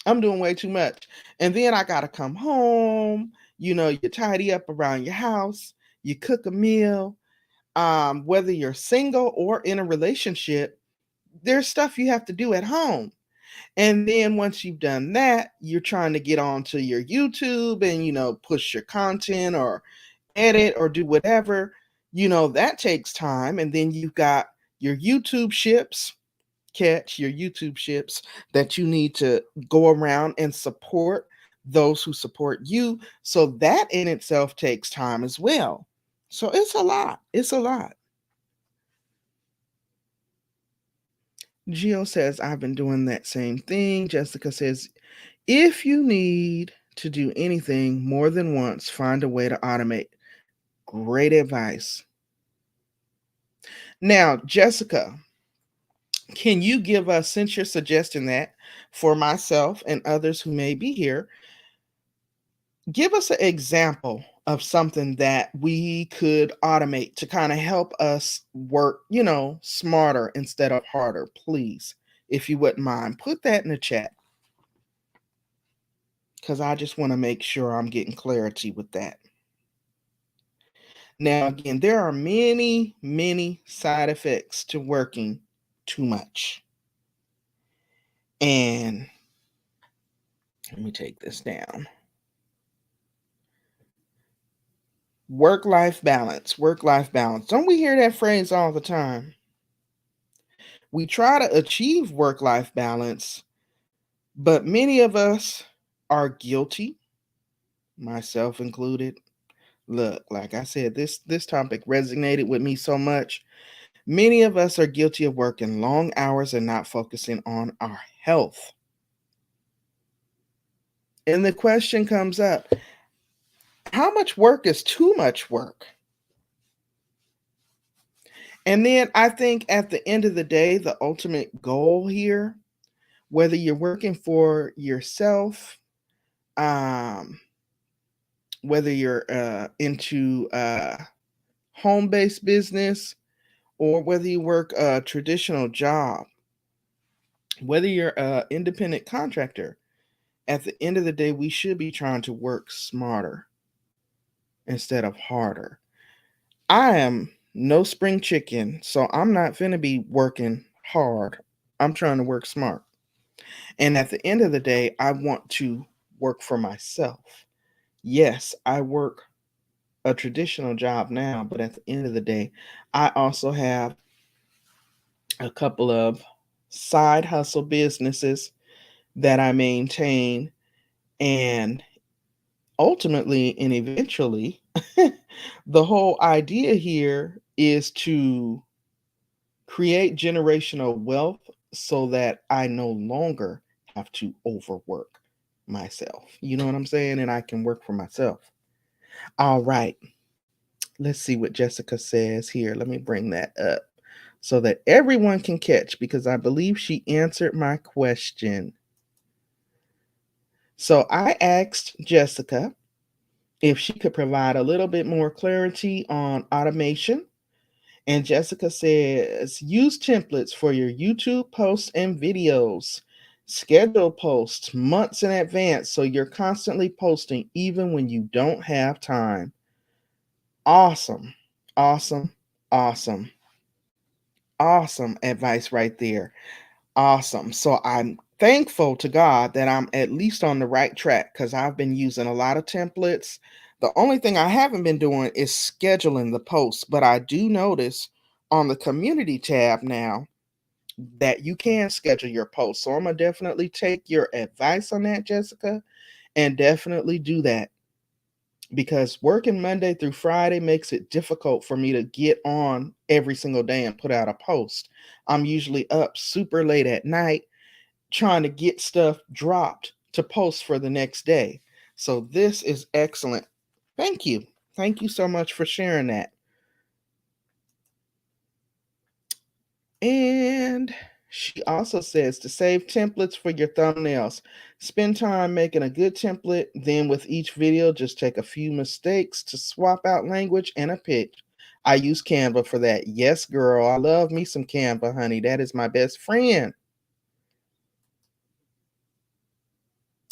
I'm doing way too much. And then I got to come home, you tidy up around your house, you cook a meal. Whether you're single or in a relationship, there's stuff you have to do at home. And then once you've done that, you're trying to get onto your YouTube and, push your content or edit or do whatever. That takes time. And then you've got your YouTube ships, your YouTube ships that you need to go around and support those who support you. So that in itself takes time as well. So it's a lot. It's a lot. Gio says, I've been doing that same thing. Jessica says, if you need to do anything more than once, find a way to automate. Great advice. Now, Jessica, can you give us, since you're suggesting that for myself and others who may be here, give us an example of something that we could automate to kind of help us work, smarter instead of harder, please, if you wouldn't mind. Put that in the chat because I just want to make sure I'm getting clarity with that. Now, again, there are many, many side effects to working too much. And let me take this down. Work-life balance, work-life balance. Don't we hear that phrase all the time? We try to achieve work-life balance, but many of us are guilty, myself included. Look, like I said, this topic resonated with me so much. Many of us are guilty of working long hours and not focusing on our health. And the question comes up, how much work is too much work? And then I think at the end of the day, the ultimate goal here, whether you're working for yourself, um, whether you're into home-based business, or whether you work a traditional job, whether you're an independent contractor, at the end of the day, we should be trying to work smarter instead of harder. I am no spring chicken, so I'm not finna be working hard. I'm trying to work smart. And at the end of the day, I want to work for myself. Yes, I work a traditional job now, but at the end of the day, I also have a couple of side hustle businesses that I maintain. And ultimately and eventually, the whole idea here is to create generational wealth so that I no longer have to overwork myself. You know what I'm saying? And I can work for myself. All right. Let's see what Jessica says here. Let me bring that up so that everyone can catch because I believe she answered my question. So I asked Jessica if she could provide a little bit more clarity on automation. And Jessica says, use templates for your YouTube posts and videos. Schedule posts months in advance so you're constantly posting even when you don't have time. Awesome, awesome, awesome, awesome advice right there. Awesome. So I'm thankful to God that I'm at least on the right track because I've been using a lot of templates. The only thing I haven't been doing is scheduling the posts, but I do notice on the community tab now that you can schedule your posts. So I'm going to definitely take your advice on that, Jessica, and definitely do that because working Monday through Friday makes it difficult for me to get on every single day and put out a post. I'm usually up super late at night trying to get stuff dropped to post for the next day. So this is excellent. Thank you. Thank you so much for sharing that. And she also says to save templates for your thumbnails. Spend time making a good template. Then with each video, just take a few mistakes to swap out language and a pitch. I use Canva for that. Yes, girl. I love me some Canva, honey. That is my best friend.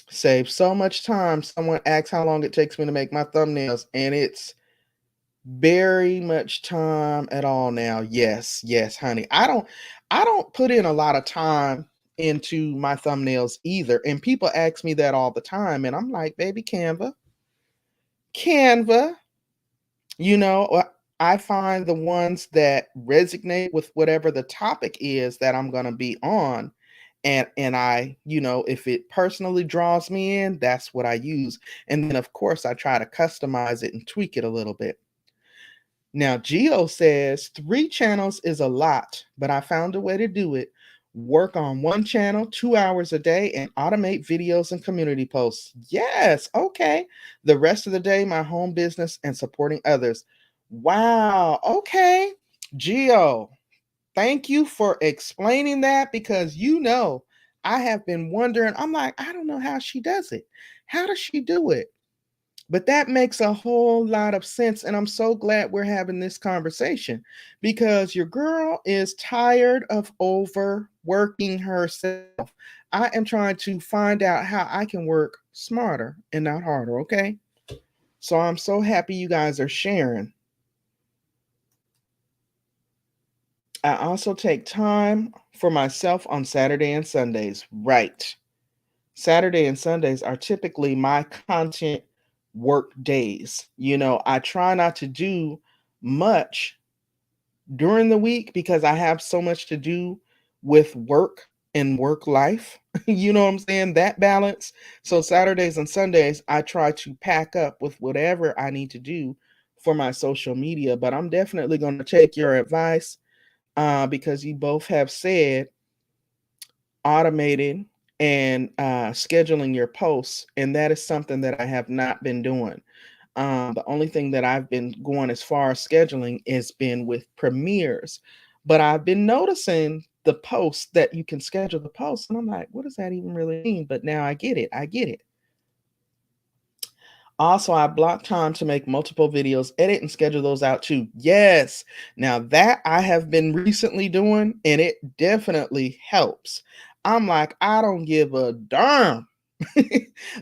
Save so much time. Someone asks how long it takes me to make my thumbnails, and it's very much time at all now. Yes, yes, honey. I don't put in a lot of time into my thumbnails either. And people ask me that all the time. And I'm like, baby, Canva, you know, I find the ones that resonate with whatever the topic is that I'm gonna be on. And I, if it personally draws me in, that's what I use. And then of course I try to customize it and tweak it a little bit. Now, Geo says 3 channels is a lot, but I found a way to do it. Work on one channel 2 hours a day and automate videos and community posts. Yes, okay. The rest of the day, my home business and supporting others. Wow, okay. Geo, thank you for explaining that because I have been wondering. I'm like, I don't know how she does it. How does she do it? But that makes a whole lot of sense. And I'm so glad we're having this conversation because your girl is tired of overworking herself. I am trying to find out how I can work smarter and not harder. Okay. So I'm so happy you guys are sharing. I also take time for myself on Saturday and Sundays. Right. Saturday and Sundays are typically my content work days. I try not to do much during the week because I have so much to do with work and work life. You know what I'm saying? That balance. So Saturdays and Sundays, I try to pack up with whatever I need to do for my social media. But I'm definitely going to take your advice because you both have said automating and scheduling your posts, and that is something that I have not been doing. The only thing that I've been going as far as scheduling has been with premieres, but I've been noticing the posts that you can schedule the posts, and I'm like, what does that even really mean? But now I get it. I get it. Also, I block time to make multiple videos, edit and schedule those out too. Yes. Now that I have been recently doing, and it definitely helps. I'm like, I don't give a darn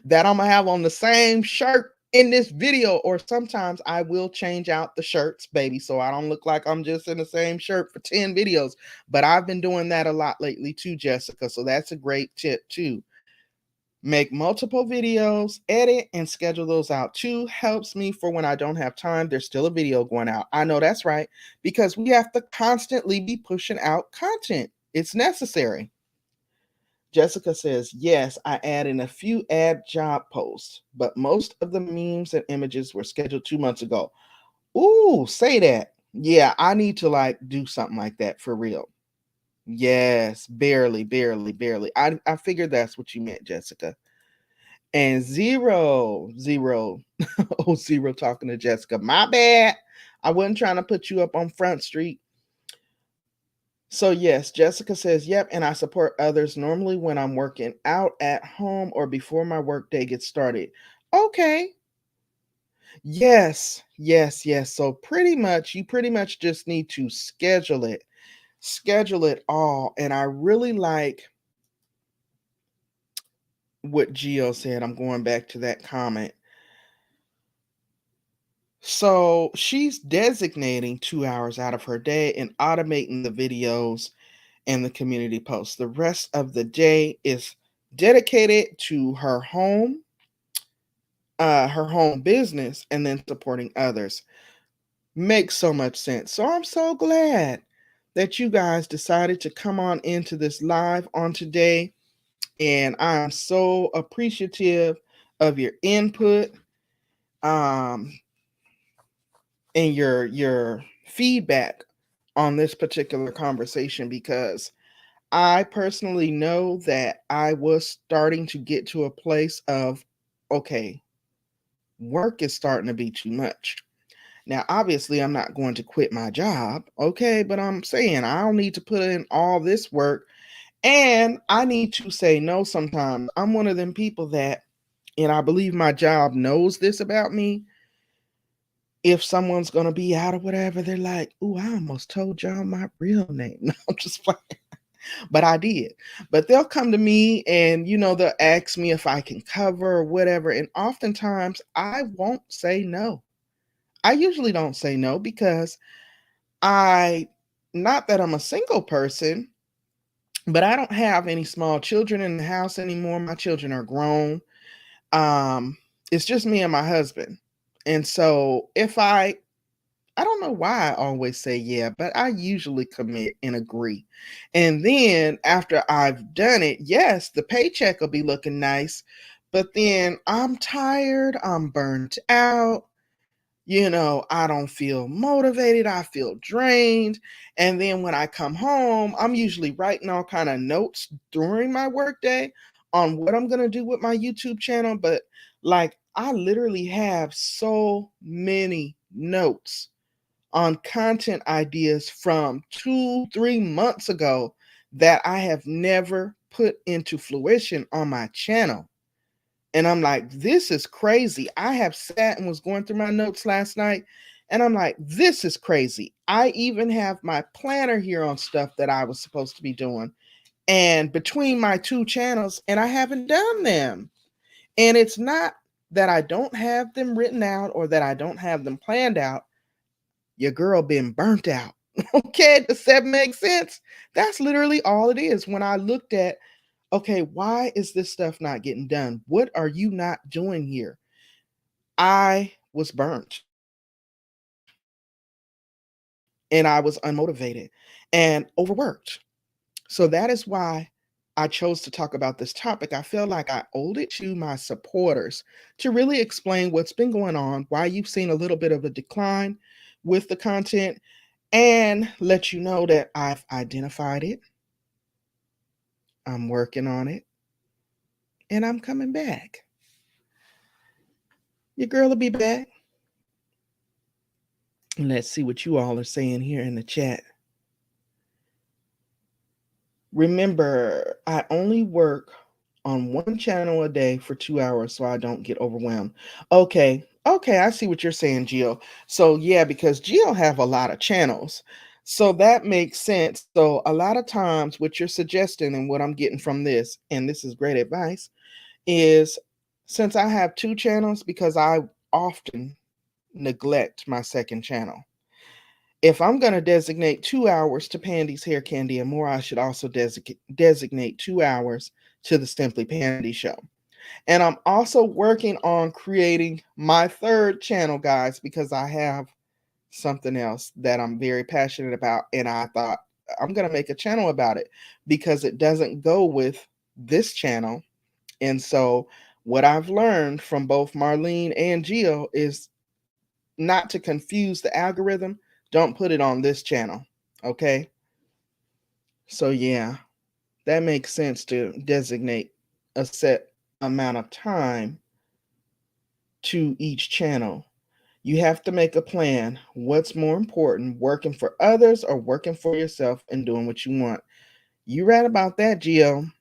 that I'm gonna have on the same shirt in this video, or sometimes I will change out the shirts, baby, so I don't look like I'm just in the same shirt for 10 videos. But I've been doing that a lot lately too, Jessica. So that's a great tip too. Make multiple videos, edit, and schedule those out too. Helps me for when I don't have time. There's still a video going out. I know that's right, because we have to constantly be pushing out content. It's necessary. Jessica says, yes, I add in a few ad job posts, but most of the memes and images were scheduled 2 months ago. Ooh, say that. Yeah, I need to do something like that for real. Yes, barely, barely, barely. I figured that's what you meant, Jessica. And zero, oh, zero talking to Jessica. My bad. I wasn't trying to put you up on Front Street. So, yes, Jessica says, yep, and I support others normally when I'm working out at home or before my workday gets started. Okay. Yes, yes, yes. So, you pretty much just need to schedule it all. And I really like what Gio said. I'm going back to that comment. So she's designating 2 hours out of her day and automating the videos and the community posts. The rest of the day is dedicated to her home business, and then supporting others. Makes so much sense. So I'm so glad that you guys decided to come on into this live on today. And I'm so appreciative of your input. And your feedback on this particular conversation, because I personally know that I was starting to get to a place of, okay, work is starting to be too much. Now, obviously, I'm not going to quit my job, okay, but I'm saying I don't need to put in all this work, and I need to say no sometimes. I'm one of them people that, and I believe my job knows this about me, if someone's gonna be out or whatever, they're like, "Ooh, I almost told y'all my real name." No, I'm just playing. But I did. But they'll come to me and, they'll ask me if I can cover or whatever. And oftentimes I won't say no. I usually don't say no because I, not that I'm a single person, but I don't have any small children in the house anymore. My children are grown. Um, it's just me and my husband. And so if I don't know why I always say yeah, but I usually commit and agree. And then after I've done it, yes, the paycheck will be looking nice, but then I'm tired, I'm burnt out. I don't feel motivated, I feel drained. And then when I come home, I'm usually writing all kind of notes during my workday on what I'm going to do with my YouTube channel, but like I literally have so many notes on content ideas from 2, 3 months ago that I have never put into fruition on my channel. And I'm like, this is crazy. I have sat and was going through my notes last night, and I'm like, this is crazy. I even have my planner here on stuff that I was supposed to be doing. And between my two channels, and I haven't done them. And it's not that I don't have them written out or that I don't have them planned out. Your girl been burnt out. Okay, does that make sense? That's literally all it is. When I looked at, okay, why is this stuff not getting done? What are you not doing here? I was burnt and I was unmotivated and overworked. So that is why I chose to talk about this topic. I feel like I owed it to my supporters to really explain what's been going on, why you've seen a little bit of a decline with the content, and let you know that I've identified it, I'm working on it, and I'm coming back. Your girl will be back. Let's see what you all are saying here in the chat. Remember, I only work on one channel a day for 2 hours so I don't get overwhelmed. Okay, I see what you're saying, Gio. So yeah, because Gio have a lot of channels. So that makes sense. So a lot of times what you're suggesting and what I'm getting from this, and this is great advice, is since I have two channels, because I often neglect my second channel. If I'm going to designate 2 hours to Pandy's Hair Candy and More, I should also designate 2 hours to the Simply Pandy Show. And I'm also working on creating my third channel, guys, because I have something else that I'm very passionate about. And I thought I'm going to make a channel about it because it doesn't go with this channel. And so what I've learned from both Marlene and Gio is not to confuse the algorithm. Don't put it on this channel. Okay. So yeah, that makes sense to designate a set amount of time to each channel. You have to make a plan. What's more important, working for others or working for yourself and doing what you want? You right about that, Gio.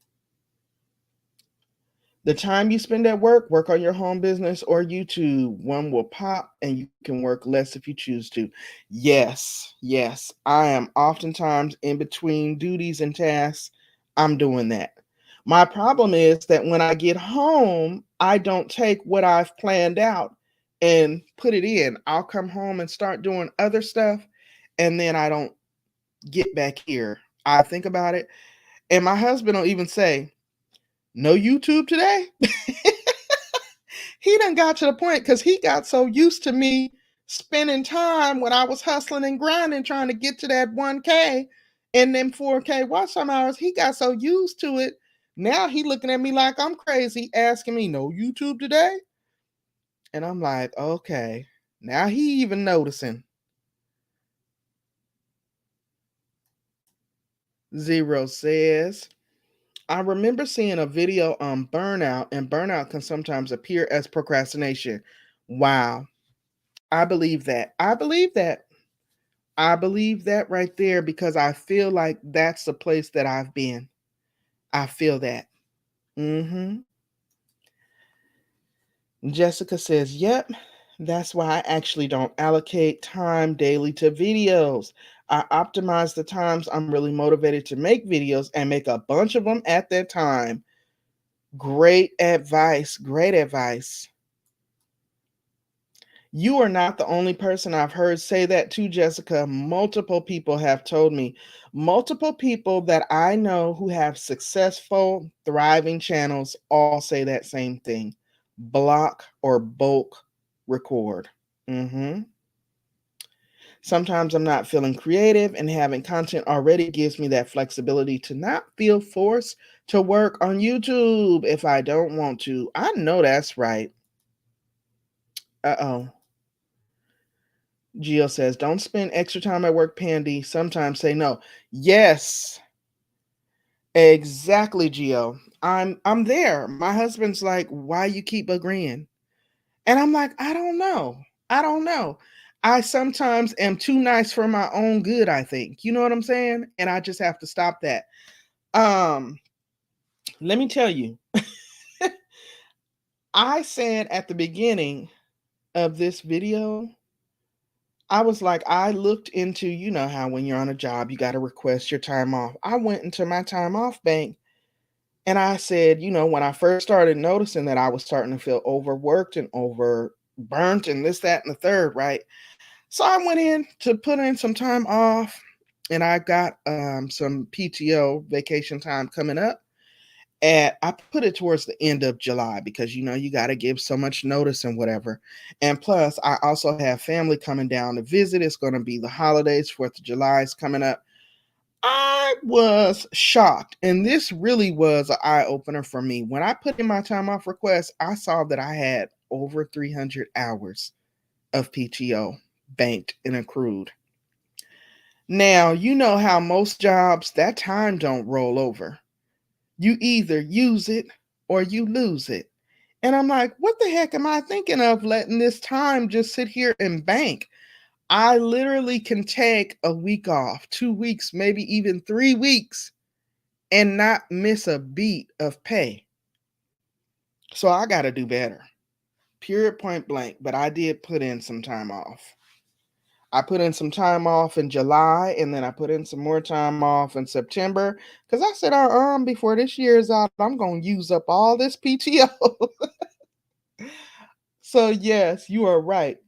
The time you spend at work on your home business or YouTube. One will pop and you can work less if you choose to. Yes. I am oftentimes in between duties and tasks. I'm doing that. My problem is that when I get home, I don't take what I've planned out and put it in. I'll come home and start doing other stuff, and then I don't get back here. I think about it, and my husband will even say, no YouTube today? He done got to the point because he got so used to me spending time when I was hustling and grinding trying to get to that 1K and then 4K watch time hours. He got so used to it. Now he looking at me like I'm crazy, asking me, no YouTube today? And I'm like, okay. Now he even noticing. Zero says, I remember seeing a video on burnout, and burnout can sometimes appear as procrastination. Wow. I believe that. I believe that right there because I feel like that's the place that I've been. I feel that. Mm-hmm. Jessica says, yep. That's why I actually don't allocate time daily to videos. I optimize the times I'm really motivated to make videos and make a bunch of them at that time. Great advice. Great advice. You are not the only person I've heard say that to, Jessica. Multiple people have told me. Multiple people that I know who have successful, thriving channels all say that same thing. Block or bulk record. Mm-hmm. Sometimes I'm not feeling creative, and having content already gives me that flexibility to not feel forced to work on YouTube if I don't want to. I know that's right. Uh-oh. Gio says, don't spend extra time at work, Pandi. Sometimes say no. Yes, exactly, Gio. I'm there. My husband's like, why you keep agreeing? And I'm like, I don't know. I don't know. I sometimes am too nice for my own good, I think. You know what I'm saying? And I just have to stop that. Um, Let me tell you, I said at the beginning of this video, I was like, I looked into, you know how when you're on a job, you got to request your time off. I went into my time off bank and I said, when I first started noticing that I was starting to feel overworked and overburnt and this, that, and the third, right? So I went in to put in some time off and I got some PTO vacation time coming up. And I put it towards the end of July because you got to give so much notice and whatever. And plus, I also have family coming down to visit. It's going to be the holidays. 4th of July is coming up. I was shocked, and this really was an eye opener for me. When I put in my time off request, I saw that I had over 300 hours of PTO banked and accrued. Now, you know how most jobs, that time don't roll over. You either use it or you lose it. And I'm like, what the heck am I thinking of letting this time just sit here and bank? I literally can take a week off, 2 weeks, maybe even 3 weeks, and not miss a beat of pay. So I got to do better. Period, point blank. But I did put in some time off. I put in some time off in July, and then I put in some more time off in September because I said, before this year is out, I'm going to use up all this PTO. So, yes, you are right.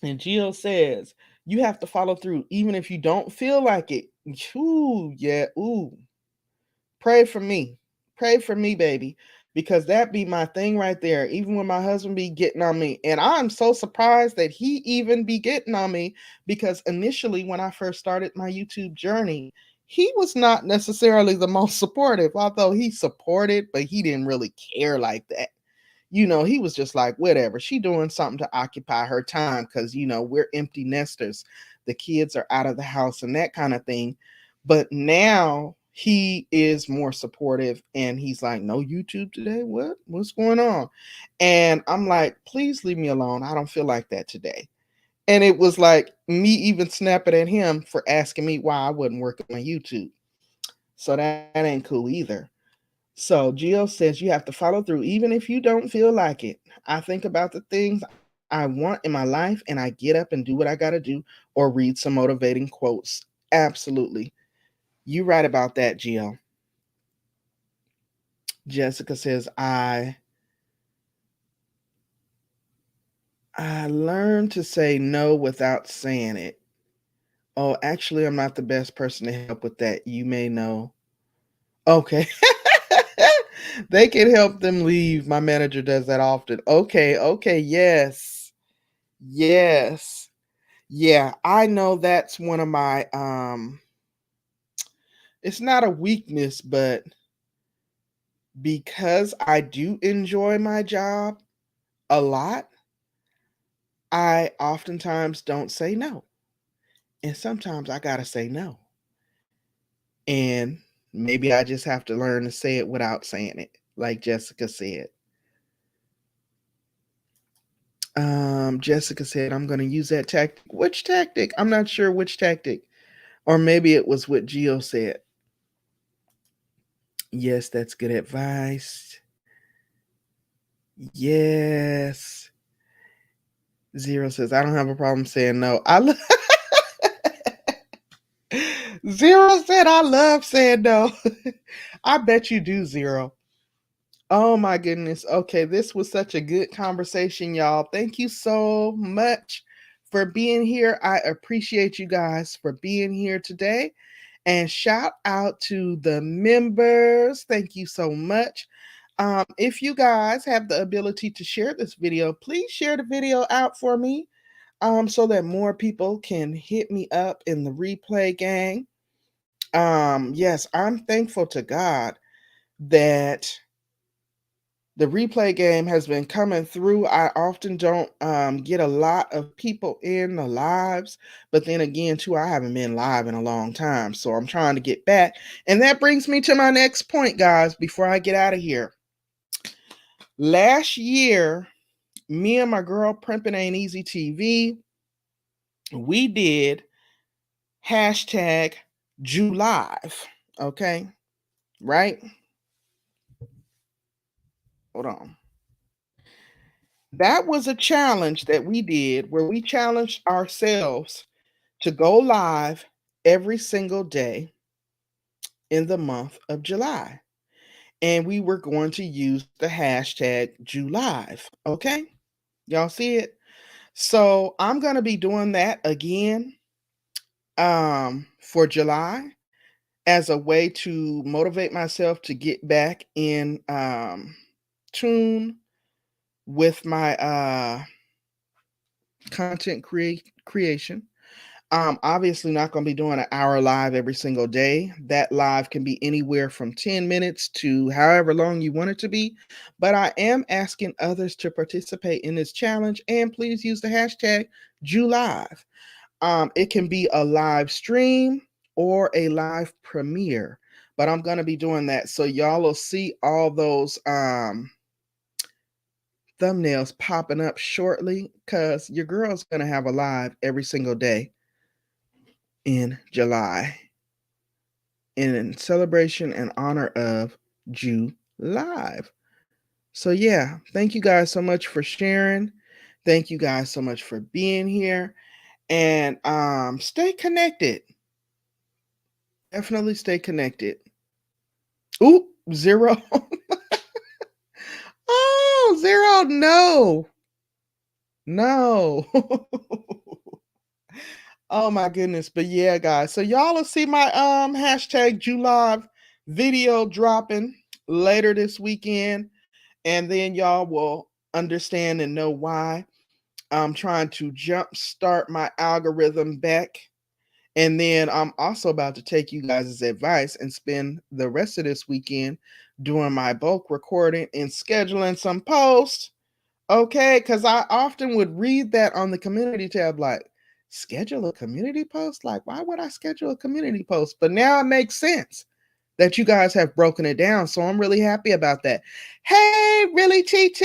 And Gio says, you have to follow through even if you don't feel like it. Ooh, yeah, ooh. Pray for me. Pray for me, baby. Because that be my thing right there. Even when my husband be getting on me. And I'm so surprised that he even be getting on me. Because initially when I first started my YouTube journey, he was not necessarily the most supportive. Although he supported, but he didn't really care like that. He was just like, whatever, she doing something to occupy her time because, we're empty nesters. The kids are out of the house and that kind of thing. But now he is more supportive and he's like, no YouTube today? What's going on? And I'm like, please leave me alone. I don't feel like that today. And it was like me even snapping at him for asking me why I wasn't working on YouTube. So that ain't cool either. So Gio says you have to follow through even if you don't feel like it. I think about the things I want in my life and I get up and do what I got to do or read some motivating quotes. Absolutely. You right about that, Gio. Jessica says I learned to say no without saying it. Oh, actually I'm not the best person to help with that. You may know. Okay. They can help them leave. My manager does that often. Okay, yes. Yes. Yeah, I know that's one of my it's not a weakness, but because I do enjoy my job a lot, I oftentimes don't say no. And sometimes I got to say no. And maybe I just have to learn to say it without saying it, like Jessica said. Jessica said, I'm going to use that tactic. Which tactic? I'm not sure which tactic. Or maybe it was what Gio said. Yes, that's good advice. Yes. Zero says, I don't have a problem saying no. Zero said, I love saying no. I bet you do, Zero. Oh my goodness. Okay, this was such a good conversation, y'all. Thank you so much for being here. I appreciate you guys for being here today. And shout out to the members. Thank you so much. If you guys have the ability to share this video, please share the video out for me so that more people can hit me up in the replay gang. Yes, I'm thankful to God that the replay game has been coming through. I often don't get a lot of people in the lives, but then again, too, I haven't been live in a long time, so I'm trying to get back. And that brings me to my next point, guys, before I get out of here. Last year, me and my girl Primpin' Ain't Easy TV, we did hashtag July. Okay, right? Hold on. That was a challenge that we did where we challenged ourselves to go live every single day in the month of July. And we were going to use the hashtag July. Okay? Y'all see it? So I'm going to be doing that again for July as a way to motivate myself to get back in tune with my content creation. Obviously not going to be doing an hour live every single day. That live can be anywhere from 10 minutes to however long you want it to be. But I am asking others to participate in this challenge, and please use the hashtag JuLive. It can be a live stream or a live premiere, but I'm going to be doing that. So y'all will see all those thumbnails popping up shortly because your girl's going to have a live every single day in July in celebration and honor of July. So yeah, thank you guys so much for sharing. Thank you guys so much for being here, and stay connected. Definitely stay connected. Ooh, Zero. Oh, Zero, no. No. Oh my goodness. But yeah, guys. So y'all will see my hashtag July video dropping later this weekend. And then y'all will understand and know why I'm trying to jumpstart my algorithm back. And then I'm also about to take you guys' advice and spend the rest of this weekend doing my bulk recording and scheduling some posts. Okay, because I often would read that on the community tab, like, schedule a community post? Like, why would I schedule a community post? But now it makes sense that you guys have broken it down. So I'm really happy about that. Hey, really, TT?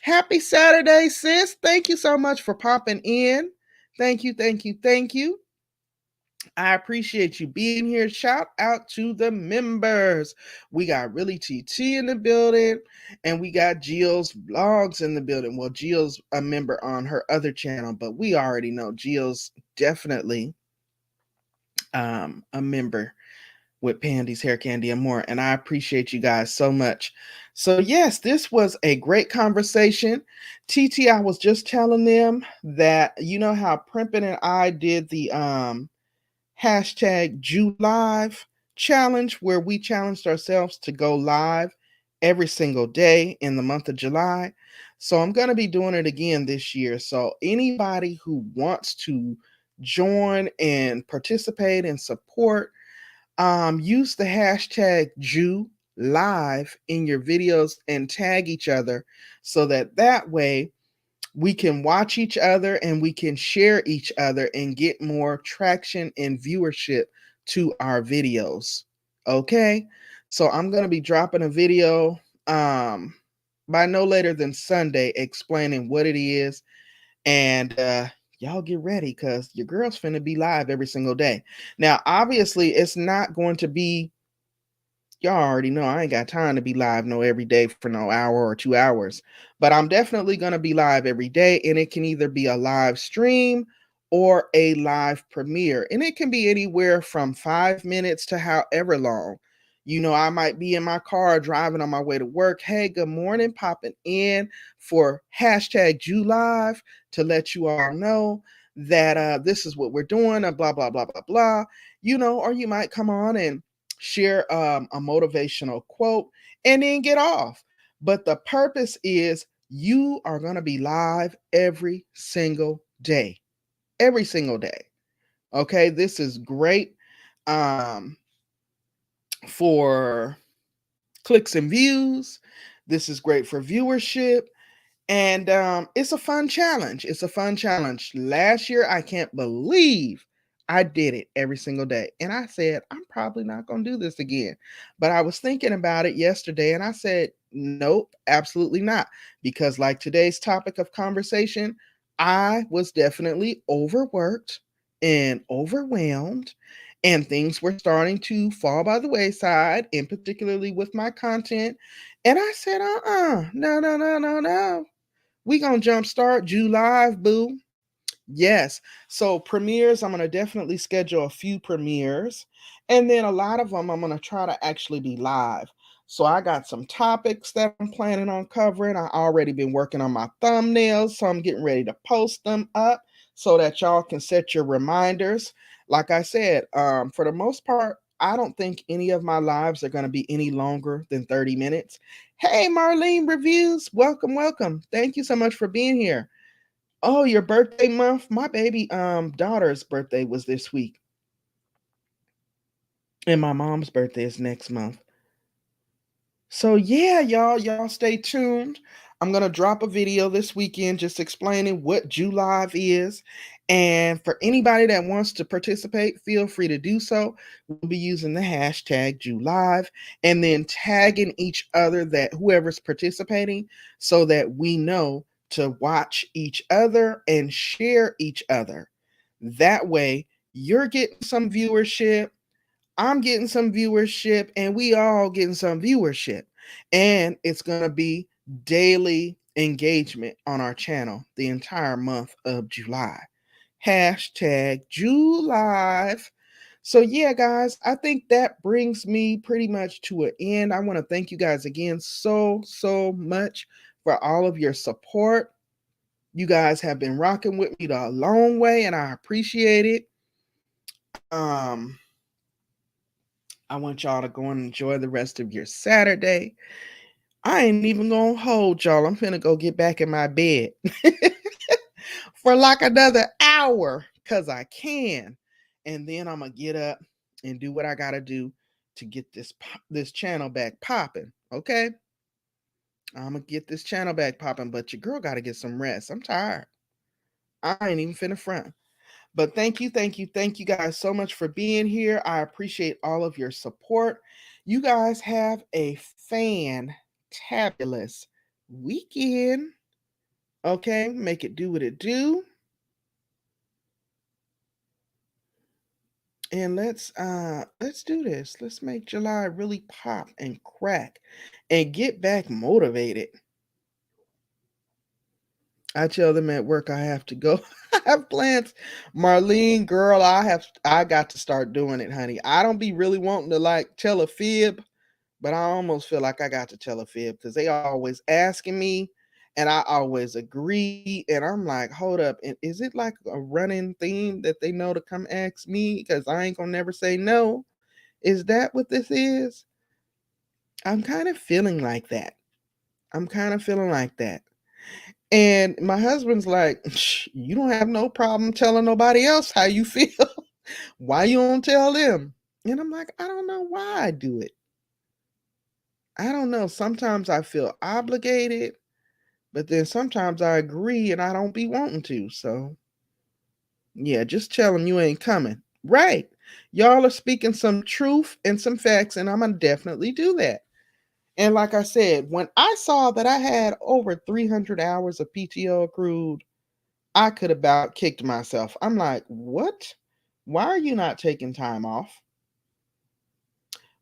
Happy Saturday, sis. Thank you so much for popping in. Thank you, thank you, thank you. I appreciate you being here. Shout out to the members. We got Really TT in the building, and we got Jill's Vlogs in the building. Well, Jill's a member on her other channel, but we already know Jill's definitely a member with Pandi's Hair Candy and More, and I appreciate you guys so much. So yes, this was a great conversation. TT, I was just telling them that you know how Primpin and I did the hashtag JuLive challenge where we challenged ourselves to go live every single day in the month of July. So I'm going to be doing it again this year. So anybody who wants to join and participate and support, use the hashtag JuLive in your videos and tag each other so that way we can watch each other and we can share each other and get more traction and viewership to our videos. Okay, so I'm going to be dropping a video by no later than Sunday explaining what it is, and y'all get ready because your girl's finna be live every single day. Now obviously it's not going to be y'all already know I ain't got time to be live no every day for no hour or 2 hours. But I'm definitely going to be live every day, and it can either be a live stream or a live premiere. And it can be anywhere from 5 minutes to however long. I might be in my car driving on my way to work. Hey, good morning, popping in for hashtag #JewLive to let you all know that this is what we're doing, blah, blah, blah, blah, blah. Or you might come on and share a motivational quote and then get off. But the purpose is you are going to be live every single day. Every single day. Okay, this is great for clicks and views. This is great for viewership. And it's a fun challenge. It's a fun challenge. Last year, I can't believe I did it every single day. And I said, I'm probably not going to do this again. But I was thinking about it yesterday and I said, nope, absolutely not. Because, like today's topic of conversation, I was definitely overworked and overwhelmed. And things were starting to fall by the wayside, and particularly with my content. And I said, no, no, no, no, no. We gonna jumpstart July, boo. Yes. So premieres, I'm gonna definitely schedule a few premieres, and then a lot of them I'm gonna try to actually be live. So I got some topics that I'm planning on covering. I already been working on my thumbnails, so I'm getting ready to post them up so that y'all can set your reminders. Like I said, for the most part, I don't think any of my lives are going to be any longer than 30 minutes. Hey, Marlene Reviews, welcome, welcome. Thank you so much for being here. Oh, your birthday month? My baby daughter's birthday was this week. And my mom's birthday is next month. So yeah, y'all stay tuned. I'm gonna drop a video this weekend just explaining what Julive is. And for anybody that wants to participate, feel free to do so. We'll be using the hashtag Julive and then tagging each other, that whoever's participating, so that we know to watch each other and share each other. That way you're getting some viewership, I'm getting some viewership, and we all getting some viewership. And it's going to be daily engagement on our channel the entire month of July. Hashtag July. So yeah, guys, I think that brings me pretty much to an end. I want to thank you guys again so much for all of your support. You guys have been rocking with me the long way, and I appreciate it. I want y'all to go and enjoy the rest of your Saturday. I ain't even gonna hold y'all. I'm finna go get back in my bed for like another hour because I can. And then I'm gonna get up and do what I gotta do to get this channel back popping. Okay? I'm gonna get this channel back popping, but your girl gotta get some rest. I'm tired. I ain't even finna front. But thank you guys so much for being here. I appreciate all of your support. You guys have a fantabulous weekend. Okay, make it do what it do. And let's do this. Let's make July really pop and crack and get back motivated. I tell them at work I have to go. I have plans. Marlene, girl, I got to start doing it, honey. I don't be really wanting to like tell a fib, but I almost feel like I got to tell a fib because they always asking me and I always agree. And I'm like, hold up. And is it like a running theme that they know to come ask me? Because I ain't gonna never say no. Is that what this is? I'm kind of feeling like that. I'm kind of feeling like that. And my husband's like, you don't have no problem telling nobody else how you feel. Why you don't tell them? And I'm like, I don't know why I do it. I don't know. Sometimes I feel obligated, but then sometimes I agree and I don't be wanting to. So, yeah, just tell them you ain't coming. Right. Y'all are speaking some truth and some facts, and I'm going to definitely do that. And like I said, when I saw that I had over 300 hours of PTO accrued, I could about kicked myself. I'm like, what? Why are you not taking time off?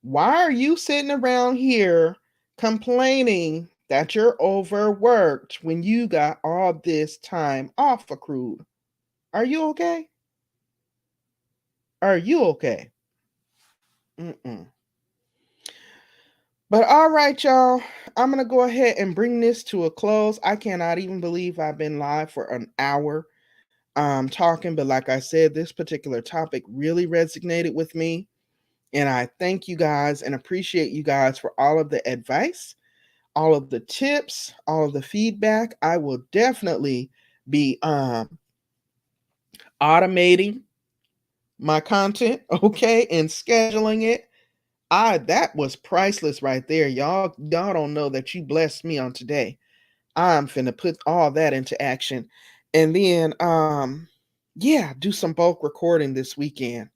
Why are you sitting around here complaining that you're overworked when you got all this time off accrued? Are you okay? Are you okay? Mm-mm. But all right, y'all. I'm going to go ahead and bring this to a close. I cannot even believe I've been live for an hour talking. But like I said, this particular topic really resonated with me. And I thank you guys and appreciate you guys for all of the advice, all of the tips, all of the feedback. I will definitely be automating my content, okay, and scheduling it. That was priceless right there. Y'all don't know that you blessed me on today. I'm finna put all that into action. And then yeah, do some bulk recording this weekend.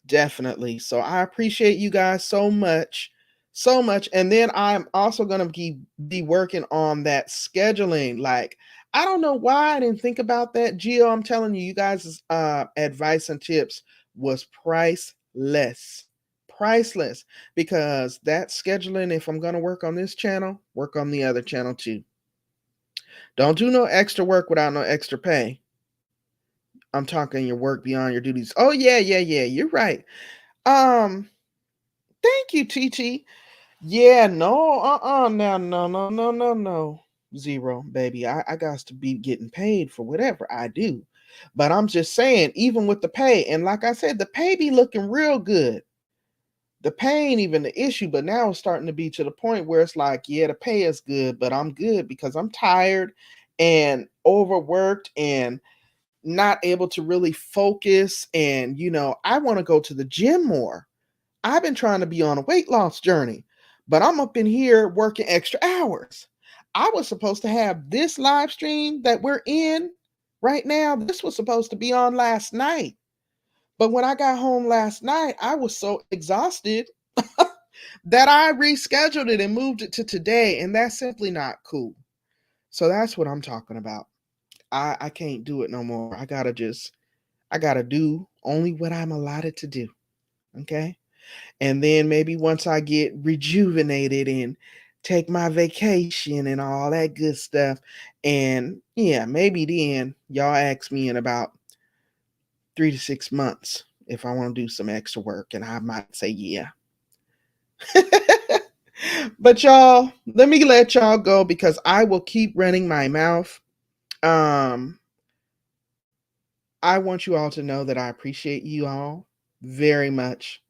Definitely. So I appreciate you guys so much. So much. And then I'm also gonna be working on that scheduling. Like, I don't know why I didn't think about that. Gio, I'm telling you, you guys' advice and tips was priceless. Priceless. Because that scheduling, if I'm gonna work on this channel, work on the other channel too. Don't do no extra work without no extra pay. I'm talking your work beyond your duties. Oh yeah, yeah, yeah. You're right. Um, Thank you, TT. Yeah, no, no, no, no, no, no, no. Zero, baby. I got to be getting paid for whatever I do. But I'm just saying, even with the pay, and like I said, the pay be looking real good. The pay ain't even the issue, but now it's starting to be to the point where it's like, yeah, the pay is good, but I'm good because I'm tired and overworked and not able to really focus. And, I want to go to the gym more. I've been trying to be on a weight loss journey, but I'm up in here working extra hours. I was supposed to have this live stream that we're in right now. This was supposed to be on last night. But when I got home last night, I was so exhausted that I rescheduled it and moved it to today. And that's simply not cool. So that's what I'm talking about. I can't do it no more. I gotta do only what I'm allotted to do. Okay. And then maybe once I get rejuvenated and take my vacation and all that good stuff, and yeah, maybe then y'all ask me in about 3 to 6 months if I want to do some extra work, and I might say yeah. But y'all, let y'all go because I will keep running my mouth. I want you all to know that I appreciate you all very much.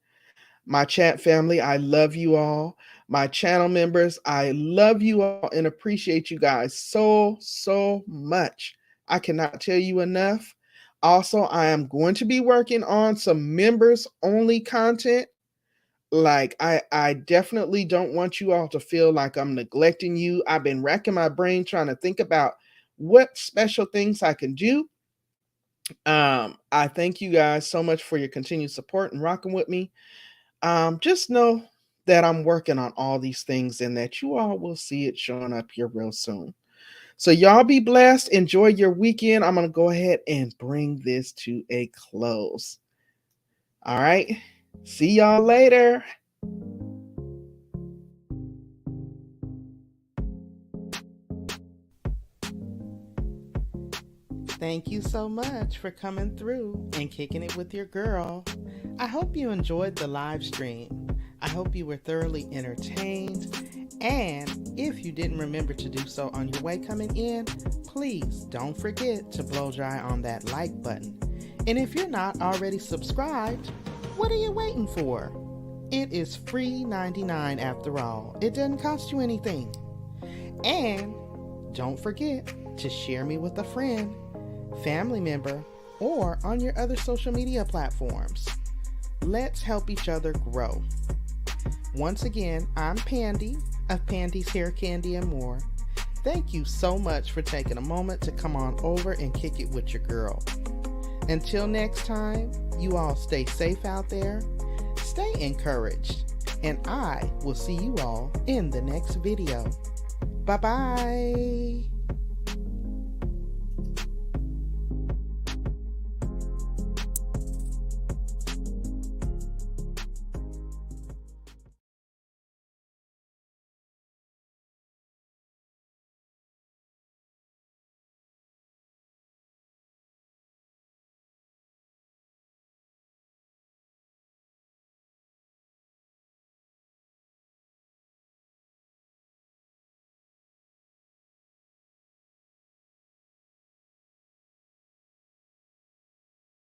My chat family, I love you all. My channel members, I love you all and appreciate you guys so, so much. I cannot tell you enough. Also, I am going to be working on some members only content. Like, I definitely don't want you all to feel like I'm neglecting you. I've been racking my brain trying to think about what special things I can do. I thank you guys so much for your continued support and rocking with me. Just know that I'm working on all these things and that you all will see it showing up here real soon. So y'all be blessed. Enjoy your weekend. I'm going to go ahead and bring this to a close. All right. See y'all later. Thank you so much for coming through and kicking it with your girl. I hope you enjoyed the live stream. I hope you were thoroughly entertained. And if you didn't remember to do so on your way coming in, please don't forget to blow dry on that like button. And if you're not already subscribed, what are you waiting for? It is free 99 after all. It doesn't cost you anything. And don't forget to share me with a friend, family member, or on your other social media platforms. Let's help each other grow. Once again, I'm Pandi of Pandi's Hair, Candy, and More. Thank you so much for taking a moment to come on over and kick it with your girl. Until next time, you all stay safe out there, stay encouraged, and I will see you all in the next video. Bye-bye.